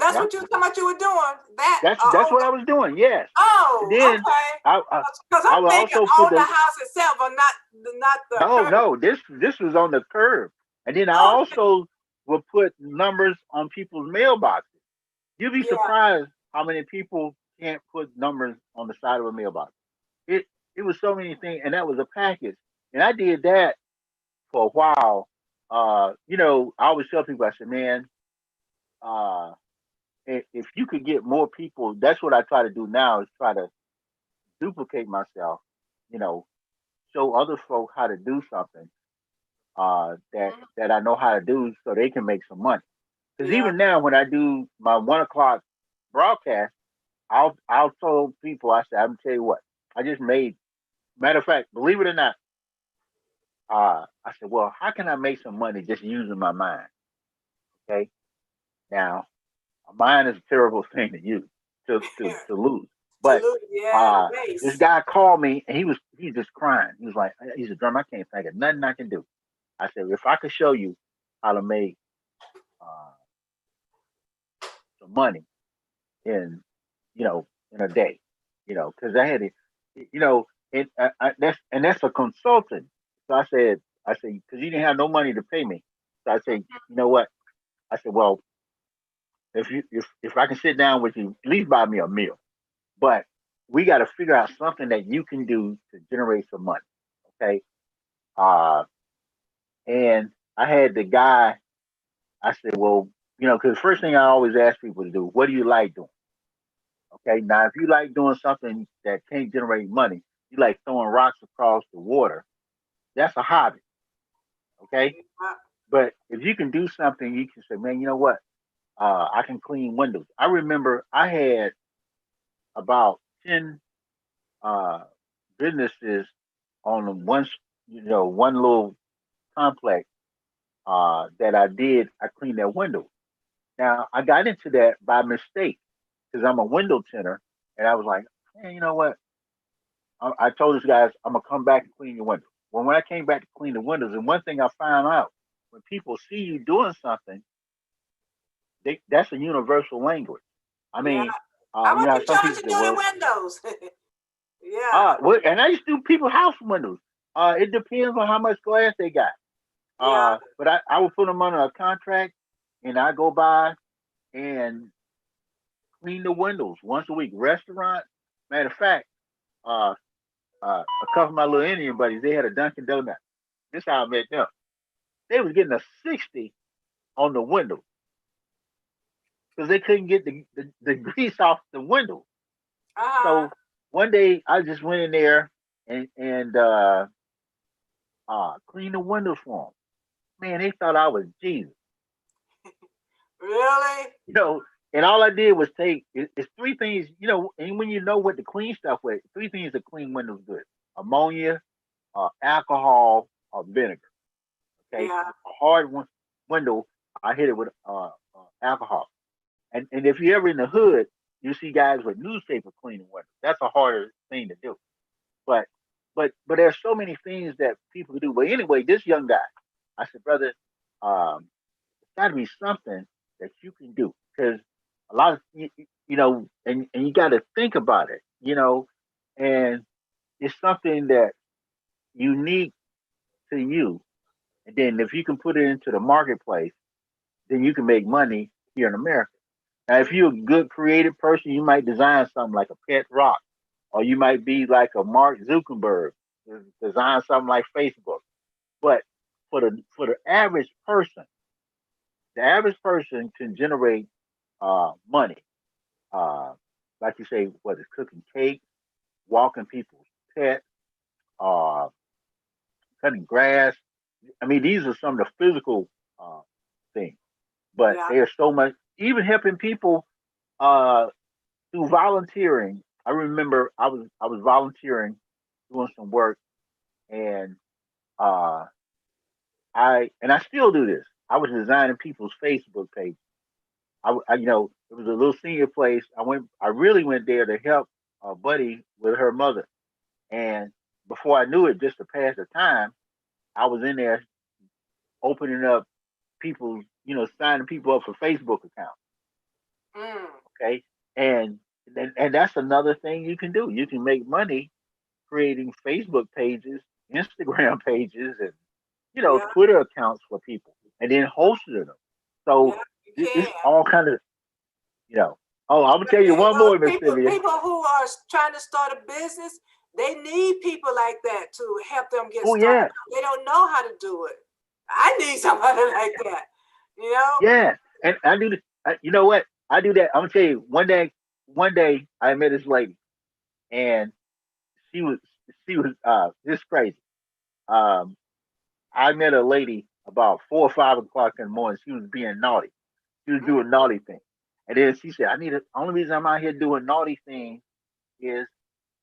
That's Yeah. what you were talking about you were doing. That That's what I was doing. Yes. And oh, then okay. I I, Because I I'm would thinking also put on the the house itself, or not the no, curb. no. This was on the curb, and then I Oh, also would put numbers on people's mailboxes. You'd be yeah, surprised how many people can't put numbers on the side of a mailbox. It it was so many things, and that was a package. And I did that for a while. I always tell people, I said, man, if you could get more people, that's what I try to do now is try to duplicate myself, you know, show other folk how to do something that I know how to do so they can make some money. Because Yeah. even now, when I do my 1 o'clock broadcast, I'll tell people, I said, I'm tell you what, I just made. Matter of fact, believe it or not, I said, well, how can I make some money just using my mind? Okay, now a mind is a terrible thing to use to lose, To but lose, yeah, the uh, this base. guy called me and he's just crying. He was like, he's a drummer. I can't think of nothing I can do. I said, if I could show you how to make uh, some money in in a day, because I had it, you know, that's a consultant. So I said, because he didn't have no money to pay me. So I said, you know what? I said, well, if I can sit down with you, at least buy me a meal. But we got to figure out something that you can do to generate some money. Okay. Uh, and I had the guy. I said, well, because the first thing I always ask people to do, what do you like doing? Okay. Now, if you like doing something that can't generate money, you like throwing rocks across the water. That's a hobby. Okay. Uh, But if you can do something, you can say, man, you know what? I can clean windows. I remember I had about 10 uh, businesses on one little complex that I did. I cleaned their windows. Now I got into that by mistake because I'm a window tinter, and I was like, man, you know what? I told these guys I'm gonna come back and clean your windows. Well, when I came back to clean the windows, and one thing I found out, when people see you doing something, that's a universal language. I yeah. mean, How you much know, you some charge people to say, do the well, windows? Yeah. and I used to do people's house windows. It depends on how much glass they got. Yeah. But I would put them under a contract, and I go by and clean the windows once a week. Restaurant, matter of fact, uh, a couple of my little Indian buddies, they had a Dunkin' Donut. This is how I met them. They was getting a 60 on the window because they couldn't get the grease off the window. Uh-huh. So one day I just went in there and cleaned the windows for them. Man, they thought I was Jesus. Really? You know, and all I did was it's three things, and when you know what to clean stuff with, three things to clean windows good: ammonia, alcohol, or vinegar. Okay, Yeah. a hard window, I hit it with alcohol. And if you're ever in the hood, you see guys with newspaper cleaning windows. That's a harder thing to do. But but there's so many things that people do. But anyway, this young guy, I said, brother, um, got to be something that you can do because a lot of and you got to think about it, and it's something that unique to you. And then if you can put it into the marketplace, then you can make money here in America. Now, if you're a good creative person, you might design something like a pet rock, or you might be like a Mark Zuckerberg, design something like Facebook. But for the average person can generate money. Uh, like you say, whether it's cooking cake, walking people's pets, uh, cutting grass. I mean, these are some of the physical uh, things, but Yeah. there's so much. Even helping people uh, through volunteering. I remember I was volunteering, doing some work, and uh, I still do this. I was designing people's Facebook pages. It was a little senior place. I really went there to help a buddy with her mother. And before I knew it, just to pass the time, I was in there opening up signing people up for Facebook accounts. Mm. Okay. And, and that's another thing you can do. You can make money creating Facebook pages, Instagram pages, and, Yeah. Twitter accounts for people and then hosting them. So Yeah. You it's can. all kind of, you know, oh, I'm going to tell you You one know, more, Miss people Sylvia. people who are trying to start a business, they need people like that to help them get Oh, started. yeah. They don't know how to do it. I need somebody like that. You know? Yeah, and I do. You know what? I do that. I'm gonna tell you. One day, I met this lady, and she was she was this crazy. Um, I met a lady about 4 or 5 o'clock in the morning. She was being naughty. She was Mm, doing naughty things. And then she said, I need a only reason I'm out here doing naughty things is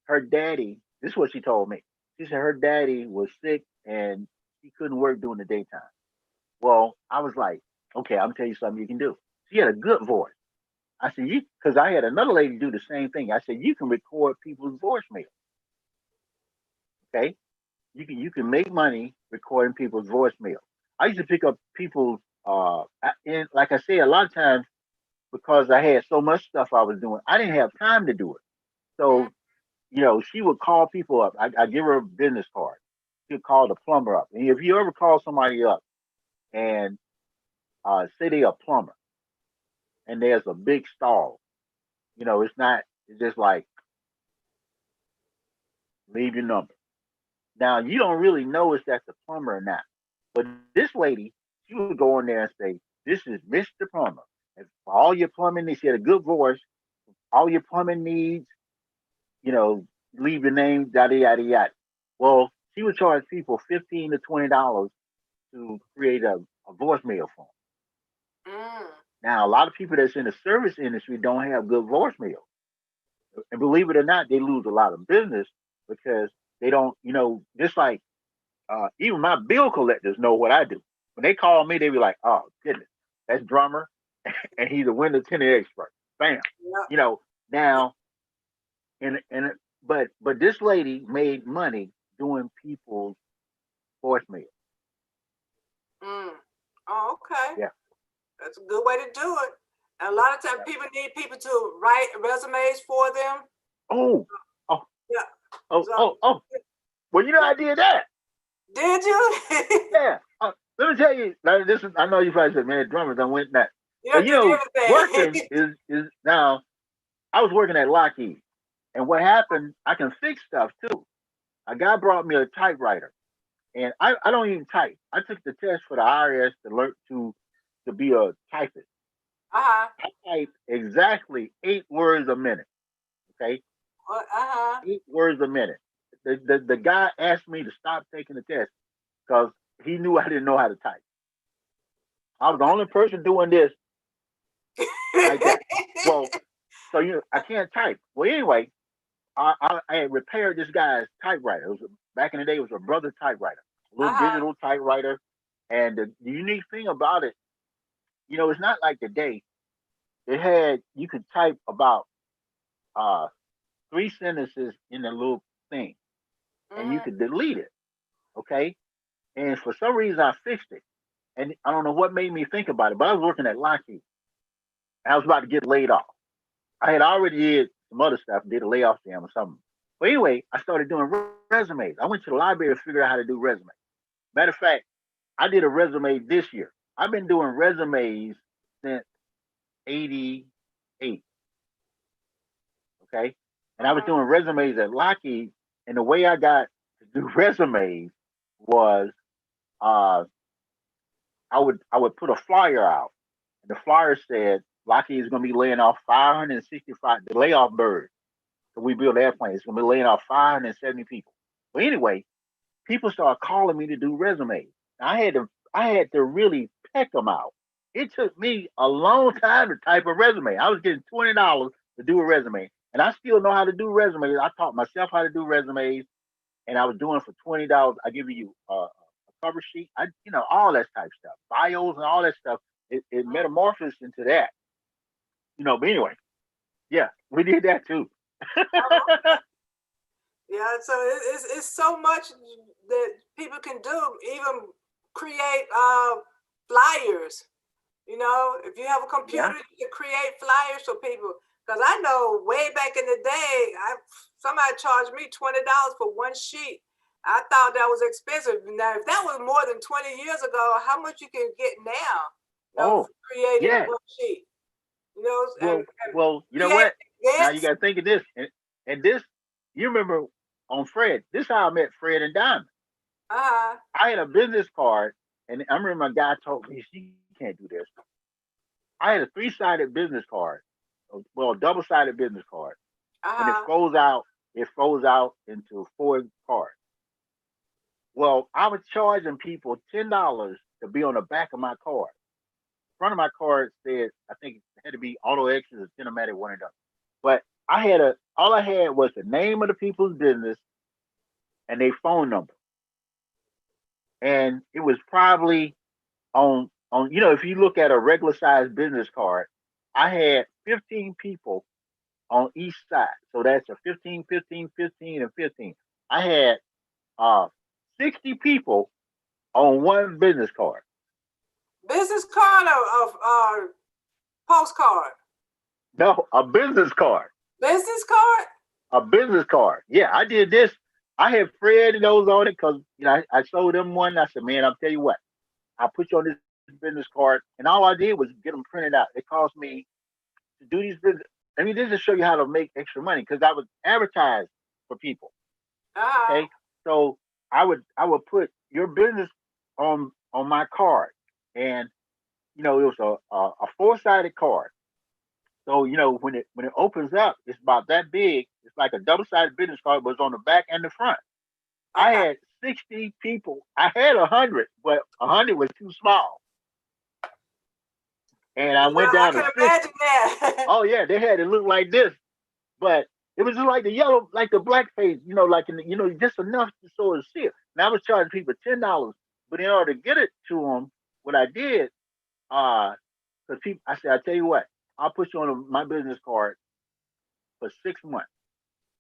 her daddy. This is what she told me. She said her daddy was sick and she couldn't work during the daytime. Well, I was like, okay, I'm gonna tell you something you can do. She had a good voice. I said, you because I had another lady do the same thing. I said, you can record people's voicemail. Okay. You can make money recording people's voicemail. I used to pick up people's and like I said, a lot of times because I had so much stuff I was doing, I didn't have time to do it. mm, So, she would call people up. I give her a business card. She'd call the plumber up. And if you ever call somebody up and say they a plumber and there's a big stall, it's not, it's just like, leave your number. Now, you don't really know if that's a plumber or not. But this lady, she would go in there and say, this is Mr. Plumber. And for all your plumbing needs, she had a good voice. All your plumbing needs, you know, leave your name, yada, yada, yada. Well, she would charge people $15 to $20 to create a voicemail for them. mm. Now, a lot of people that's in the service industry don't have good voicemail. And believe it or not, they lose a lot of business because they don't, just like even my bill collectors know what I do. When they call me, they be like, "Oh goodness, that's drummer, and he's a window tinted expert." Bam, Yep. you know. Now, and but this lady made money doing people's voicemail. Mm. Oh, okay. Yeah, That's a good way to do it. And a lot of times yeah. people need people to write resumes for them. Oh, oh, Yeah. oh, So oh, oh. Well, I did that. did you? Yeah. Let me tell you. Now, this is. I know you probably said, "Man, drummers don't win that." You But done did everything. working is now. I was working at Lockheed, and what happened? I can fix stuff too. A guy brought me a typewriter, and I don't even type. I took the test for the IRS to learn to be a typist. Uh-huh. I type exactly 8 words a minute. Okay, Uh-huh. 8 words a minute. The guy asked me to stop taking the test because he knew I didn't know how to type. I was the only person doing this like that. Well, so I can't type. Well, anyway, I had repaired this guy's typewriter. Back in the day, it was a brother typewriter, a little Uh-huh. digital typewriter. And the unique thing about it, it's not like today. It had you could type about uh, 3 sentences in a little thing, and you Mm-hmm. could delete it. Okay, and for some reason I fixed it, and I don't know what made me think about it, but I was working at Lockheed. And I was about to get laid off. I had already did some other stuff, did a layoff jam or something. But anyway, I started doing resumes. I went to the library to figure out how to do resumes. Matter of fact, I did a resume this year. I've been doing resumes since '88. Okay, and I was Mm-hmm. doing resumes at Lockheed, and the way I got to do resumes was uh, I would put a flyer out, and the flyer said Lockheed is going to be laying off 565 the layoff bird. So we build airplanes. It's going to be laying off 570 people. But anyway, people started calling me to do resumes. I had to really peck them out. It took me a long time to type a resume. I was getting $20 to do a resume, and I still know how to do resumes. I taught myself how to do resumes, and I was doing it for $20. I give you a cover sheet, all that type of stuff, bios and all that stuff. It metamorphosed into that, But anyway, yeah, we did that too. Oh, okay. Yeah, so it's so much that people can do, even create flyers. If you have a Yeah. computer, you can create flyers for people. Because I know way back in the day, somebody charged me $20 for one sheet. I thought that was expensive. Now, if that was more than 20 years ago, how much you can get now? Oh, For creating yeah. one sheet. And Well, you know create what? Now you events. got to think of this, and this. You remember on Fred? This is how I met Fred and Diamond. Uh-huh. I had a business card, and I remember my guy told me, "You can't do this." I had a three-sided business card, well, a double-sided business card, and it Uh-huh. folds out. it folds out into 4 cards. Well, I was charging people $10 to be on the back of my card. Front of my card said, I think it had to be auto extras or cinematic, one of them. But all I had was the name of the people's business and their phone number. And it was probably if you look at a regular sized business card, I had 15 people on each side. So that's a 15, 15, 15, and 15. I had uh 60 people on one business card. Business card or postcard? No, a business card. Business card? A business card. Yeah, I did this. I had Fred and those on it because I sold them one. I said, man, I'll tell you what, I'll put you on this business card. And all I did was get them printed out. It cost me to do these business. I mean, this is to show you how to make extra money because I would advertise for people. Uh-huh. Okay, so I would put your business on my card, and it was a 4-sided card. So when it opens up, it's about that big. It's like a double-sided business card, but it's on the back and the front. I Okay. had 60 people. I had 100, but 100 was too small, and I went I down to can 50. imagine that. Oh yeah, they had it look like this, but it was just like the yellow, like the black page, like just enough to sort of see it. And I was charging people $10, but in order to get it to them, what I did, because people, I said, I tell you what, I'll put you on my business card for 6 months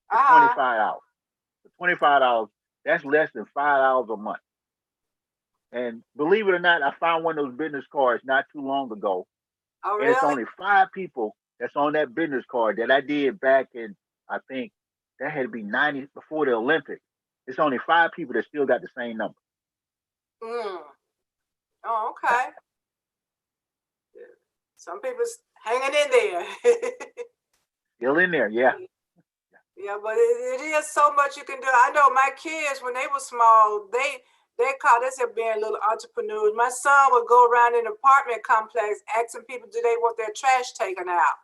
for Uh-huh. $25. For $25, that's less than $5 a month. And believe it or not, I found one of those business cards not too long ago, Oh, and it's really? only 5 people that's on that business card that I did back in, I think that had to be 90 before the Olympics. It's only 5 people that still got the same number. Mm. Oh, Yeah. okay. Some people's hanging in there. Still in there, yeah. Yeah, but it is so much you can do. I know my kids, when they were small, they called themselves being little entrepreneurs. My son would go around in an apartment complex asking people, do they want their trash taken out?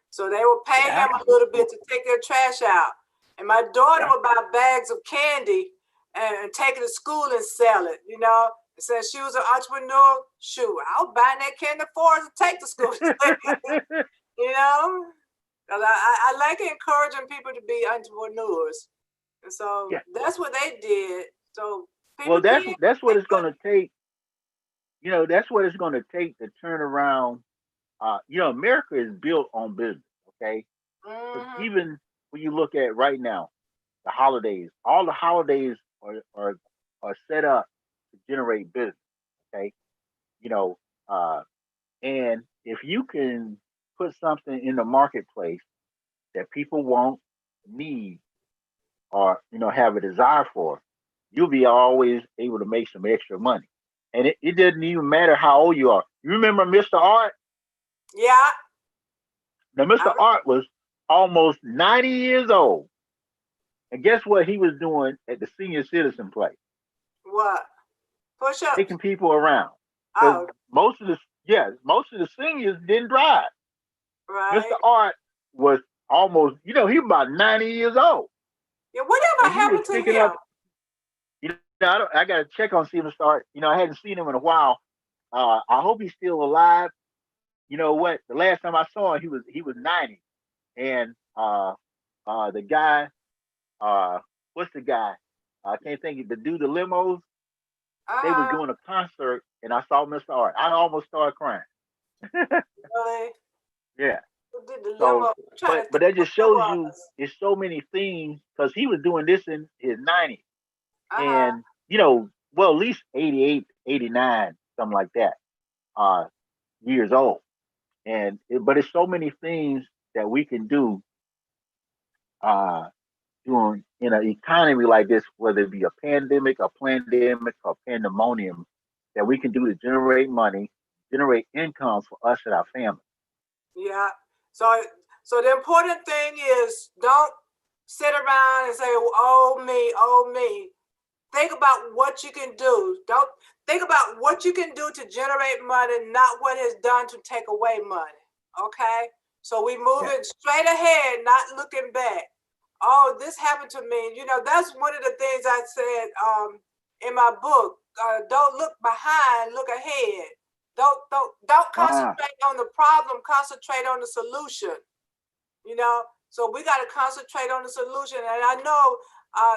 So they would pay Yeah. him a little bit to take their trash out. And my daughter Yeah. would buy bags of candy and take it to school and sell it, Since she was an entrepreneur, shoot, I was buying that candy for her to take to school. you know? 'Cause I like encouraging people to be entrepreneurs. And so Yeah. that's what they did. So Well, people that's can that's what make it's gonna take. That's what it's gonna take to turn around. America is built on business, okay? Because money. even when you look at right now, the holidays, all the holidays are set up to generate business, okay? You know, uh, and if you can put something in the marketplace that people want, need, or have a desire for, you'll be always able to make some extra money. And it doesn't even matter how old you are. You remember Mr. Art? Yeah. Now, Mr. I, Art was almost 90 years old. And guess what he was doing at the senior citizen place? what? Push-ups. Taking people around. Because Oh, most of the seniors didn't drive. Mr. right. Art was almost, he was about 90 years old. Yeah, whatever And he was happened to picking him? up, I got to check on Steven Start. I hadn't seen him in a while. I hope he's still alive. You know what? The last time I saw him, he was 90. And the guy, what's the guy? I can't think of the dude, the limos. They was Uh-huh. doing a concert, and I saw Mr. Art. I almost started crying. Really? Yeah. Who did the limo? So, I'm trying but to but think that who just that shows you was. it's so many things because he was doing this in his 90s, Uh-huh. and well, at least 88, 89, something like that, uh, years old. But it's so many things that we can do uh, doing in an economy like this, whether it be a pandemic, a pandemic, or pandemonium, that we can do to generate money, generate income for us and our family. Yeah. So so the important thing is don't sit around and say, oh me. Think about what you can do. Don't think about what you can do to generate money, not what is done to take away money. Okay? So we Yeah, moving straight ahead, not looking back. Oh, this happened to me. That's one of the things I said in my book. Don't look behind, look ahead. Don't Ah, concentrate on the problem, concentrate on the solution. So we got to concentrate on the solution. And I know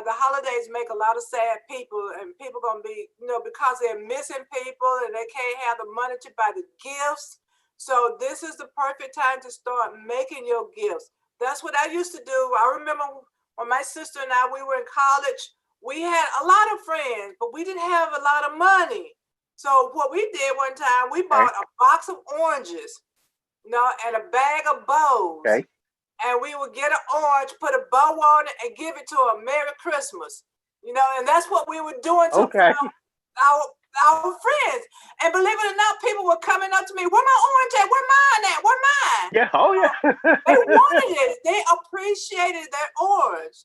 the holidays make a lot of sad people, and people gonna be, because they're missing people and they can't have the money to buy the gifts. So this is the perfect time to start making your gifts. That's what I used to do. I remember when my sister and I, we were in college, we had a lot of friends, but we didn't have a lot of money. So what we did one time, we okay, bought a box of oranges, and a bag of bows, okay, and we would get an orange, put a bow on it, and give it to a Merry Christmas. And that's what we were doing to okay. our our friends. And believe it or not, people were coming up to me, "Where my orange at? Where mine at? Where mine?" Yeah. Oh yeah. They wanted it. They appreciated their orange.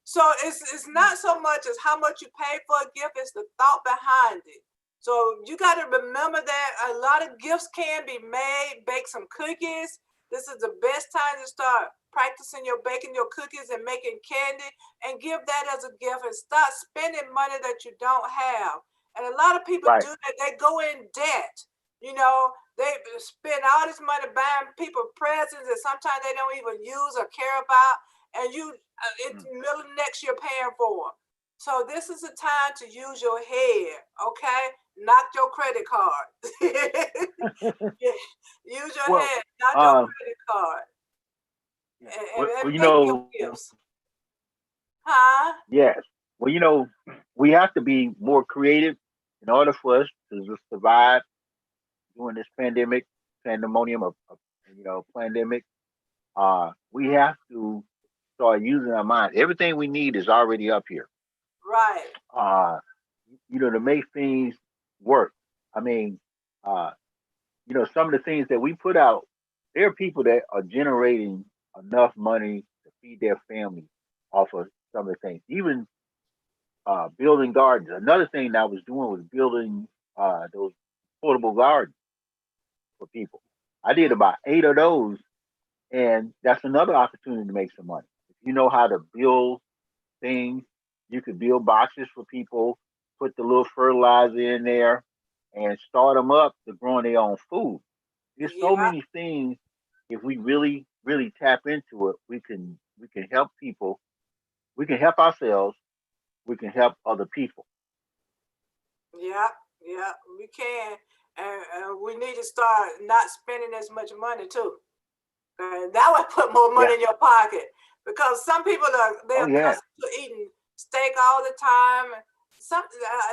So it's not so much as how much you pay for a gift, it's the thought behind it. So you got to remember that a lot of gifts can be made. Bake some cookies. This is the best time to start practicing your baking your cookies and making candy, and give that as a gift, and start spending money that you don't have. And a lot of people Right. do that. They go in debt. They spend all this money buying people presents that sometimes they don't even use or care about, and it's Mm. middle of next year paying for them. So this is a time to use your head, okay? Knock your credit card. Use your Well, head, not your um, credit card, yeah. and Well, make your gifts. Huh? yes. Well, we have to be more creative in order for us to survive during this pandemonium of pandemic. We have to start using our minds. Everything we need is already up here. Right. Uh, to make things work. I mean, uh, some of the things that we put out, there are people that are generating enough money to feed their family off of some of the things. Even building gardens. Another thing that I was doing was building those portable gardens for people. I did about 8 of those, and that's another opportunity to make some money. If you know how to build things, you could build boxes for people, put the little fertilizer in there, and start them up to growing their own food. There's so Yeah. many things. If we really, really tap into it, we can help people. We can help ourselves. We can help other people. Yeah. Yeah. We can, and we need to start not spending as much money too. And that would put more Yeah. money in your pocket, because some people Oh they're yeah. accustomed to eating steak all the time.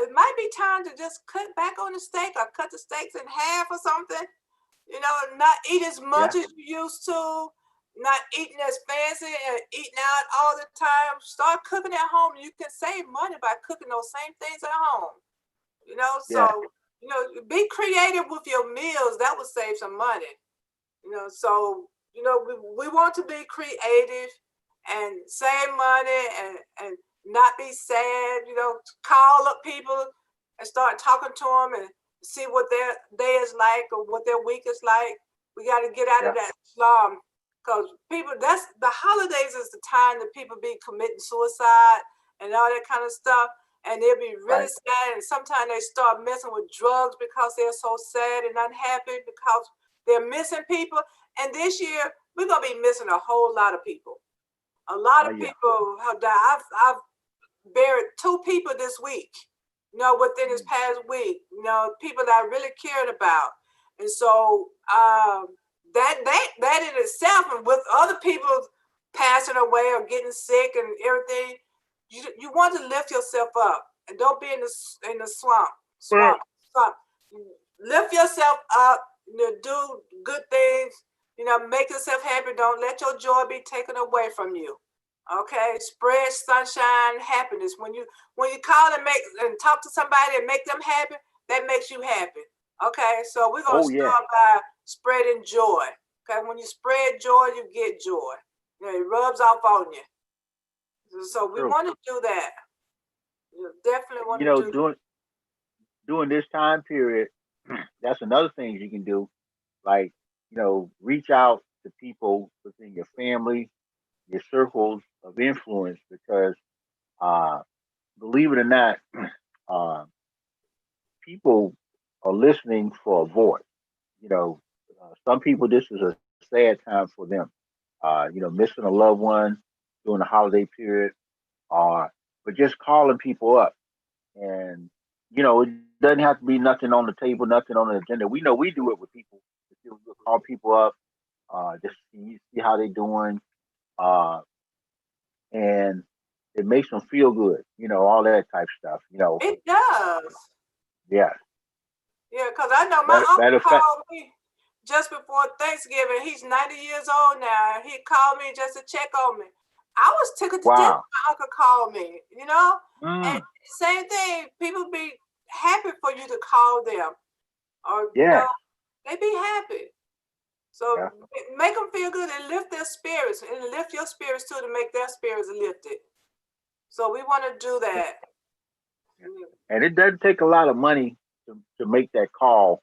It might be time to just cut back on the steak, or cut the steaks in half or something. Not eat as Yeah. much as you used to, not eating as fancy and eating out all the time. Start cooking at home. You can save money by cooking those same things at home. Yeah. So be creative with your meals. That would save some money. So we want to be creative and save money, and not be sad. Call up people and start talking to them, and see what their day is like, or what their week is like. We got to get out of Yeah. that slum, because people, that's the holidays is the time that people be committing suicide and all that kind of stuff, and they'll be really Right. sad, and sometimes they start messing with drugs because they're so sad and unhappy, because they're missing people. And this year, we're going to be missing a whole lot of people. A lot Oh of yeah. people have died. I've buried 2 people this week, within this Mm. past week, people that I really cared about. And so that in itself, and with other people passing away or getting sick and everything, you want to lift yourself up, and don't be in the swamp. Well, Swamp. Lift yourself up. Do good things. Make yourself happy. Don't let your joy be taken away from you. Okay, spread sunshine, happiness. When you call and talk to somebody and make them happy, that makes you happy. Okay, so we're gonna oh yeah. start by spreading joy. Okay, when you spread joy, you get joy. It rubs off on you. So we True. want to do that. You definitely want You to know, do that. during this time period, that's another thing you can do. Like, reach out to people within your family, your circles of influence because, uh, believe it or not, uh, people are listening for a voice. You know, some people, this is a sad time for them. Missing a loved one during the holiday period, or but just calling people up. And it doesn't have to be nothing on the table, nothing on the agenda. We know we do it with people. We'll call people up, just see how they doing, uh, and it makes them feel good. All that type stuff. It does. Yeah. Yeah, because I know my Matter uncle of fact, called me just before Thanksgiving. He's 90 years old now. He called me just to check on me. I was tickled to death wow. when my uncle called me, And Mm, same thing, people be happy for you to call them. Or, yeah. they be happy. So Yeah. make them feel good and lift their spirits and lift your spirits too to make their spirits lifted. So we want to do that. And it doesn't take a lot of money to make that call.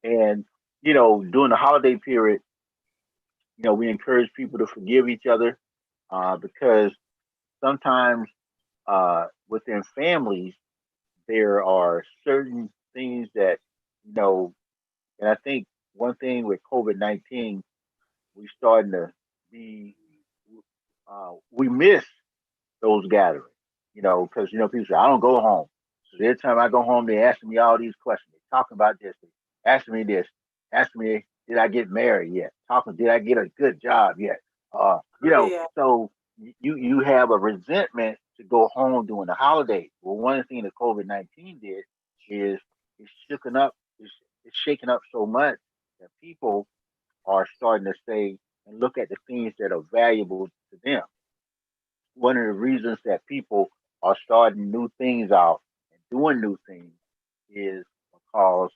And, during the holiday period, we encourage people to forgive each other because sometimes within families, there are certain things that, you know, and I think one thing with COVID-19, we starting to be, we miss those gatherings, because, people say, I don't go home. So every time I go home, they asking me all these questions. They talking about this, they asking me this, asking me, did I get married yet? Talking, did I get a good job yet? Oh, yeah. So you have a resentment to go home during the holidays. Well, one thing that COVID-19 did is it's shaking up, it's shaking up so much that people are starting to say and look at the things that are valuable to them. One of the reasons that people are starting new things out and doing new things is because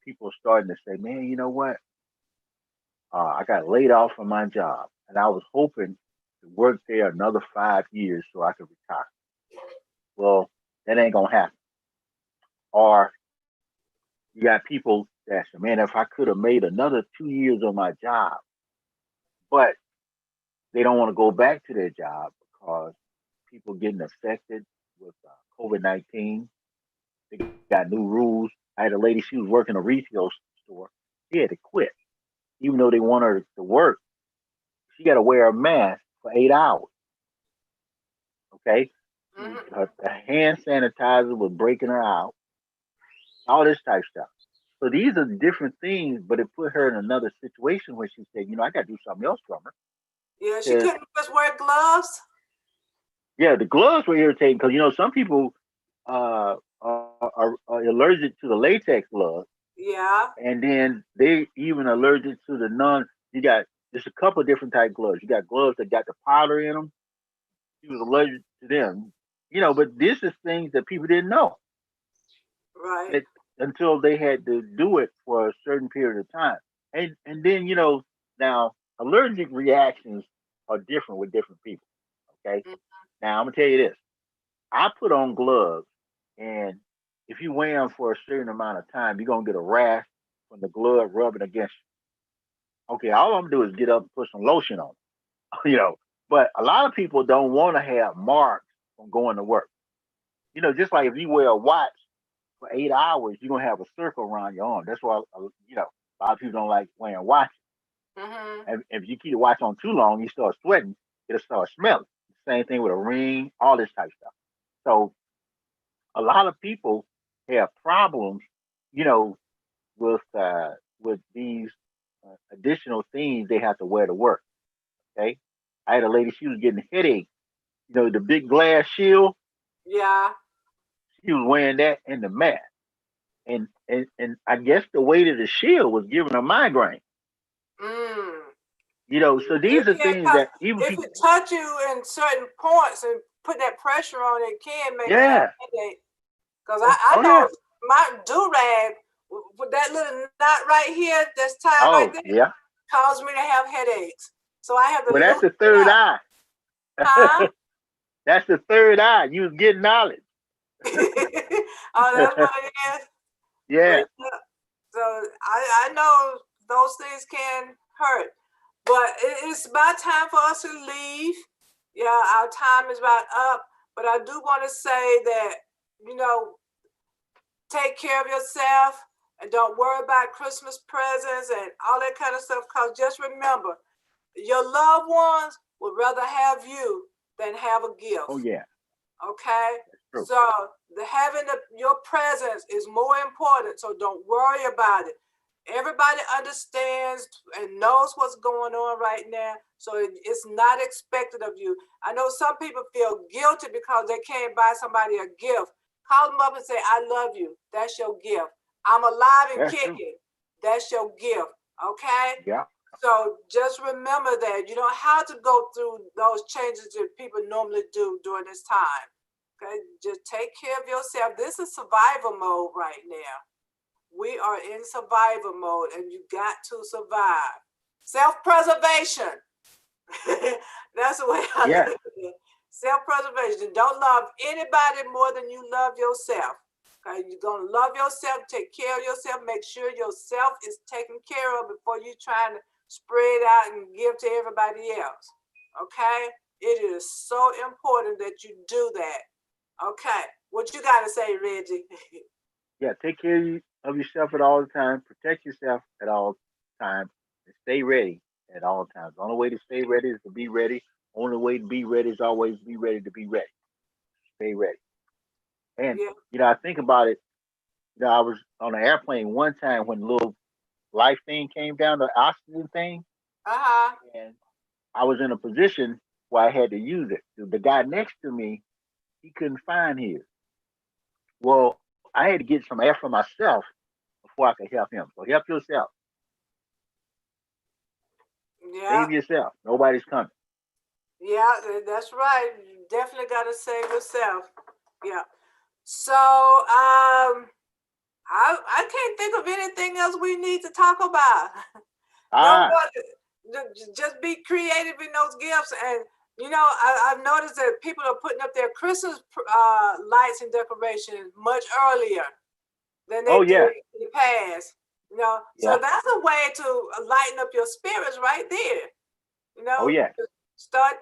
people are starting to say, man, you know what? I got laid off from my job and I was hoping to work there another 5 years so I could retire. Well, that ain't going to happen. Or you got people that say, man, if I could have made another 2 years on my job, but they don't want to go back to their job because people getting affected with COVID-19. They got new rules. I had a lady, she was working a retail store. She had to quit. Even though they want her to work, she got to wear a mask for 8 hours. Okay. Her hand sanitizer was breaking her out, all this type of stuff. So these are different things, but it put her in another situation where she said, I got to do something else from her. Yeah, she Because, couldn't just wear gloves. yeah, the gloves were irritating because, some people are allergic to the latex gloves. Yeah. And then they even allergic to the non. You got there's a couple of different type gloves. You got gloves that got the powder in them. He was allergic to them, But this is things that people didn't know Right. that until they had to do it for a certain period of time. And then now allergic reactions are different with different people. Okay, now I'm gonna tell you this. I put on gloves, and if you wear them for a certain amount of time, you're gonna get a rash from the glove rubbing against you. Okay, all I'm gonna do is get up and put some lotion on, you know. But a lot of people don't want to have marks from going to work. Just like if you wear a watch for 8 hours, you're gonna have a circle around your arm. That's why a lot of people don't like wearing watches. Mm-hmm. And if you keep the watch on too long, you start sweating, it'll start smelling. Same thing with a ring, all this type of stuff. So a lot of people have problems, you know, with these additional things they have to wear to work. Okay, I had a lady; she was getting a headache. The big glass shield. Yeah. She was wearing that in the mask, and I guess the weight of the shield was giving her migraine. Mm. So these are Yeah, things because that even if people. it touch you in certain points and put that pressure on it, can make you have Yeah. a headache. Because Oh, I oh know yeah. my do-rag with that little knot right here that's tied right Oh there yeah. causes me to have headaches. So I have to Well, that's loosen the it third up. eye. Huh? That's the third eye. You was getting knowledge. Oh, that's what it is. But Yeah. yeah, so I know those things can hurt. But it's about time for us to leave. Yeah, our time is about up, but I do want to say that, you know, take care of yourself and don't worry about Christmas presents and all that kind of stuff. Because just remember, your loved ones would rather have you than have a Oh gift. yeah, Okay? that's true. So your presence is more important. So don't worry about it. Everybody understands and knows what's going on right now. So it's not expected of you. I know some people feel guilty because they can't buy somebody a gift. Call them up and say, I love you. That's your gift. I'm alive and That's true. kicking. That's your gift. Okay? Yeah. So just remember that you don't have to go through those changes that people normally do during this time. Okay, just take care of yourself. This is survival mode right now. We are in survival mode and you got to survive. Self-preservation. That's the way I Yeah. look at it. Self-preservation. Don't love anybody more than you love yourself. Okay, you're gonna love yourself, take care of yourself, make sure yourself is taken care of before you trying to spread out and give to everybody else. Okay? It is so important that you do that. Okay. What you gotta say, Reggie? Yeah. Take care of yourself at all times. Protect yourself at all times. And stay ready at all times. The only way to stay ready is to be ready. Only way to be ready is always be ready to be ready. Stay ready. And Yeah. I think about it. I was on an airplane one time when the little life thing came down, the oxygen thing, Uh-huh. and I was in a position where I had to use it. The guy next to me, he couldn't find his. Well, I had to get some air for myself before I could help him. So help yourself. Yeah. Save yourself. Nobody's coming. Yeah, that's right. You definitely gotta save yourself. Yeah. So I can't think of anything else we need to talk about. No Ah, more. Just be creative in those gifts, and I've noticed that people are putting up their Christmas lights and decorations much earlier than they oh did yeah, in the past. So yeah, that's a way to lighten up your spirits right there. You oh know, yeah, start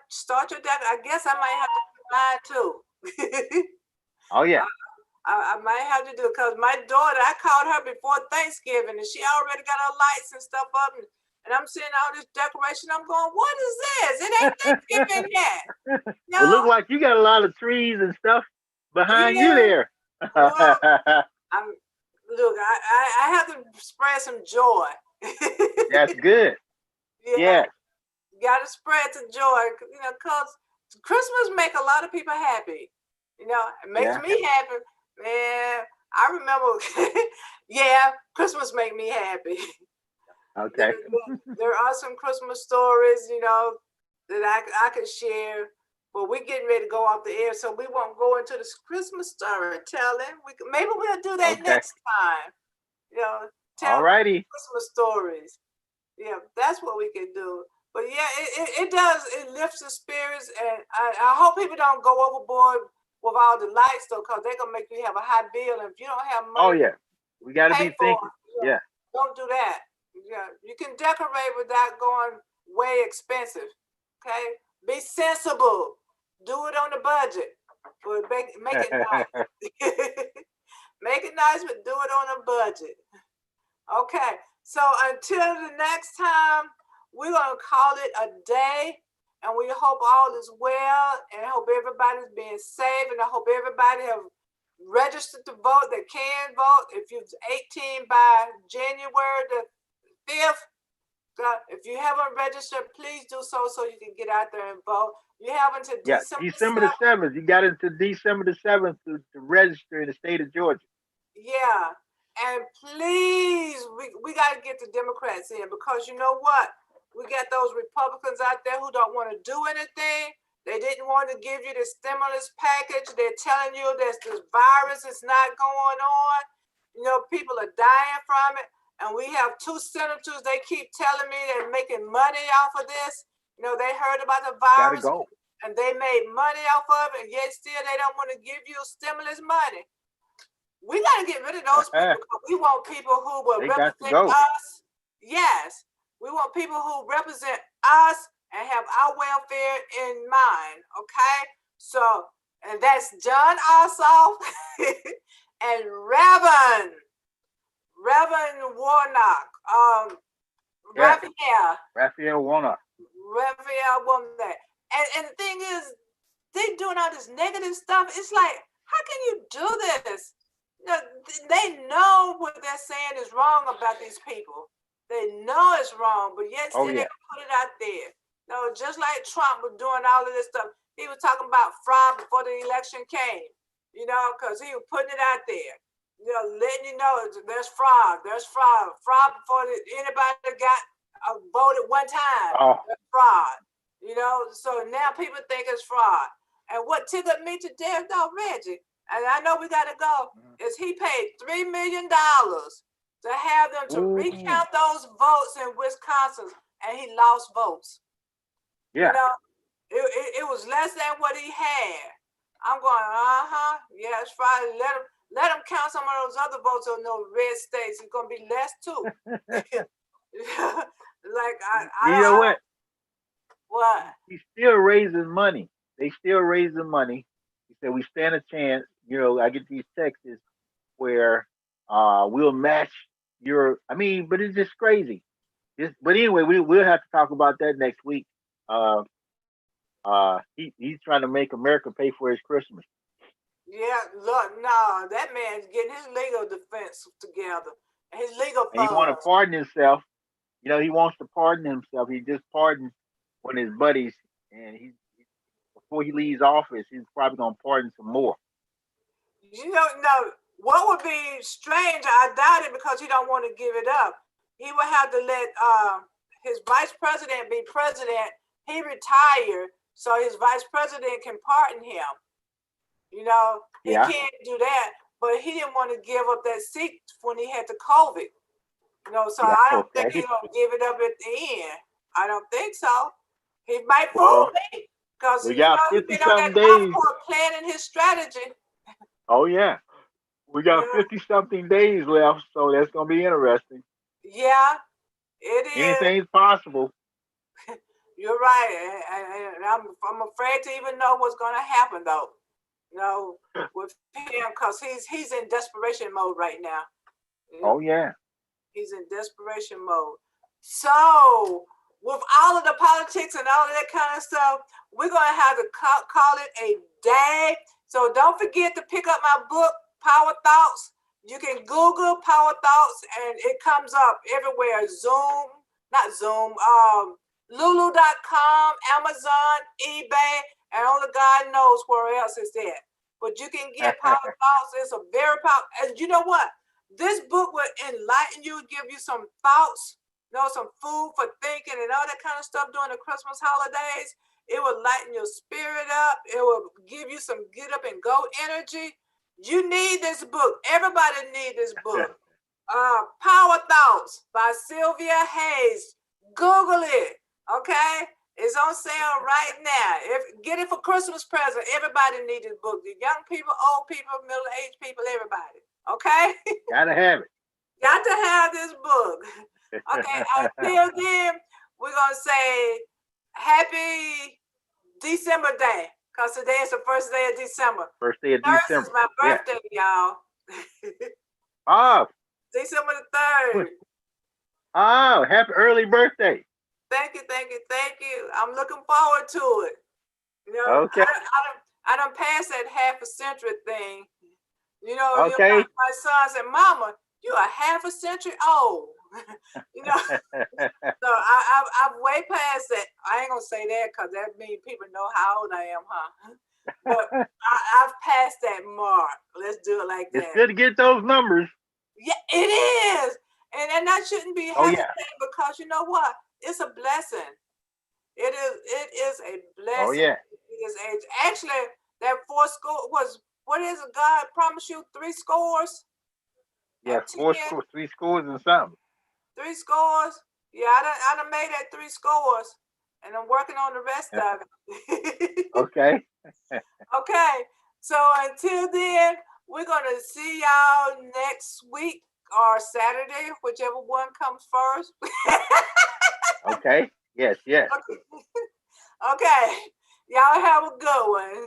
your deck. I guess I might have to do mine too. oh yeah. I might have to do it because my daughter, I called her before Thanksgiving and she already got her lights and stuff up. And I'm seeing all this decoration. I'm going, what is this? It ain't Thanksgiving yet. It No, looked like you got a lot of trees and stuff behind you yeah. there. Look, I'm I have to spread some joy. That's good. Yeah, Yes, you gotta spread the joy, because Christmas make a lot of people happy. It makes yeah. me happy. Man, I remember, yeah, Christmas make me happy. there, Okay. there are some Christmas stories, that I could share, but we're getting ready to go off the air, so we won't go into this Christmas storytelling. Maybe we'll do that Okay. next time. You know, All tell righty. Christmas stories. Yeah, that's what we can do. But yeah, it does. It lifts the spirits, and I hope people don't go overboard with all the lights though, because they're gonna make you have a high bill. And if you don't have Oh money to yeah. We got to pay be for thinking. it, Yeah. don't do that. Yeah, you can decorate without going way expensive. Okay, be sensible. Do it on the budget, but make it nice. Make it nice, but do it on a budget. Okay, so until the next time, we're going to call it a day. And we hope all is well. And I hope everybody's being safe. And I hope everybody have registered to vote that can vote. If you're 18 by January the 5th, if you haven't registered, please do so you can get out there and vote. You have until Yeah. December December the 7th. 7th. You got into December the 7th to register in the state of Georgia. Yeah. And please, we got to get the Democrats in, because you know what? We got those Republicans out there who don't want to do anything. They didn't want to give you the stimulus package. They're telling you that this virus is not going on. People are dying from it. And we have two senators, they keep telling me they're making money off of this. They heard about the You got to virus go. and they made money off of it, and yet still they don't want to give you stimulus money. We got to get rid of those people, because we want people who will They got to represent go. us. Yes, we want people who represent us and have our welfare in mind. Okay, so and that's John Ossoff and Reverend Warnock, Yeah, Raphael, Raphael Warnock. Raphael Womack. And the thing is, they doing all this negative stuff. It's like, how can you do this? You know, they know what they're saying is wrong about these people. They know it's wrong, but yet Oh still they yeah. put it out there. You know, just like Trump was doing all of this stuff. He was talking about fraud before the election came, you know, because he was putting it out there. You know, letting you know there's fraud before anybody got voted one time. Oh, There's fraud, you know. So now people think it's fraud. And what tickled me to death, though, Reggie, and I know we got to go, is he paid $3 million to have them to ooh, recount those votes in Wisconsin, and he lost votes. You yeah. know, it was less than what he had. I'm going, yeah, it's Friday. Let him count some of those other votes on those red states. It's gonna be less too. Like You know I what? don't what. He's still raising money. They still raising money. He said we stand a chance. You know, I get these texts where we'll match your. I mean, but it's just crazy. But anyway, we'll have to talk about that next week. Uh, he's trying to make America pay for his Christmas, Yeah, look, no, that man's getting his legal defense together and his legal and he want to funds. pardon himself. You know, he wants to pardon himself. He just pardoned one of his buddies, and before he leaves office, he's probably gonna pardon some more. You don't know what would be strange. I doubt it because he don't want to give it up. He would have to let his vice president be president. He retired, so his vice president can pardon him. You know, he Yeah, can't do that, but he didn't want to give up that seat when he had the COVID. You know, so yeah, I don't think he's okay. gonna give it up at the end. I don't think so. He might fool Well, me because we you got know he's 50 been on that something golf days. course planning his strategy. Oh yeah, we You got know, 50 something days left, so that's gonna be interesting. yeah, it is. Anything's possible. You're right, and I'm afraid to even know what's gonna happen though. You know, with him because he's in desperation mode right now. You know, Oh yeah. he's in desperation mode. So, with all of the politics and all of that kind of stuff, we're going to have to call it a day. So, don't forget to pick up my book, Power Thoughts. You can Google Power Thoughts and it comes up everywhere. Zoom, not Zoom, Lulu.com, Amazon, eBay, and only God knows where else it's at. But you can get Power Thoughts. It's a very powerful, and you know what? This book will enlighten you, give you some thoughts, you know, some food for thinking and all that kind of stuff during the Christmas holidays. It will lighten your spirit up. It will give you some get up and go energy. You need this book. Everybody need this book. Power Thoughts by Sylvia Hayes. Google it. Okay? It's on sale right now. Get it for Christmas present. Everybody needs this book. The young people, old people, middle-aged people, everybody. Okay? Gotta have Got to have this book. Okay, until then, we're going to say happy December Day because today is the first day of December. first day of Thursday is December. my Yeah. birthday, y'all. Oh, December the 3rd. oh, happy early birthday. Thank you, thank you, thank you. I'm looking forward to it. You know, Okay, I done passed that half a century thing. okay. My son said, "Mama, you are half a century old." you know, so I've way past that. I ain't gonna say that because that means people know how old I am, huh? But I've passed that mark. Let's do it like It's that. good to get those numbers. Yeah, it is, and I shouldn't be Oh yeah. hesitating because you know what? It's a blessing. It is a Oh blessing. yeah. It is actually that four score was what is it? God promised you three scores Yeah, and ten, three scores and something. three scores. Yeah, I done made that three scores, and I'm working on the rest of it. Okay. Okay, so until then, we're gonna see y'all next week or Saturday, whichever one comes first. Okay. Yes, yes. Okay. Okay. Y'all have a good one.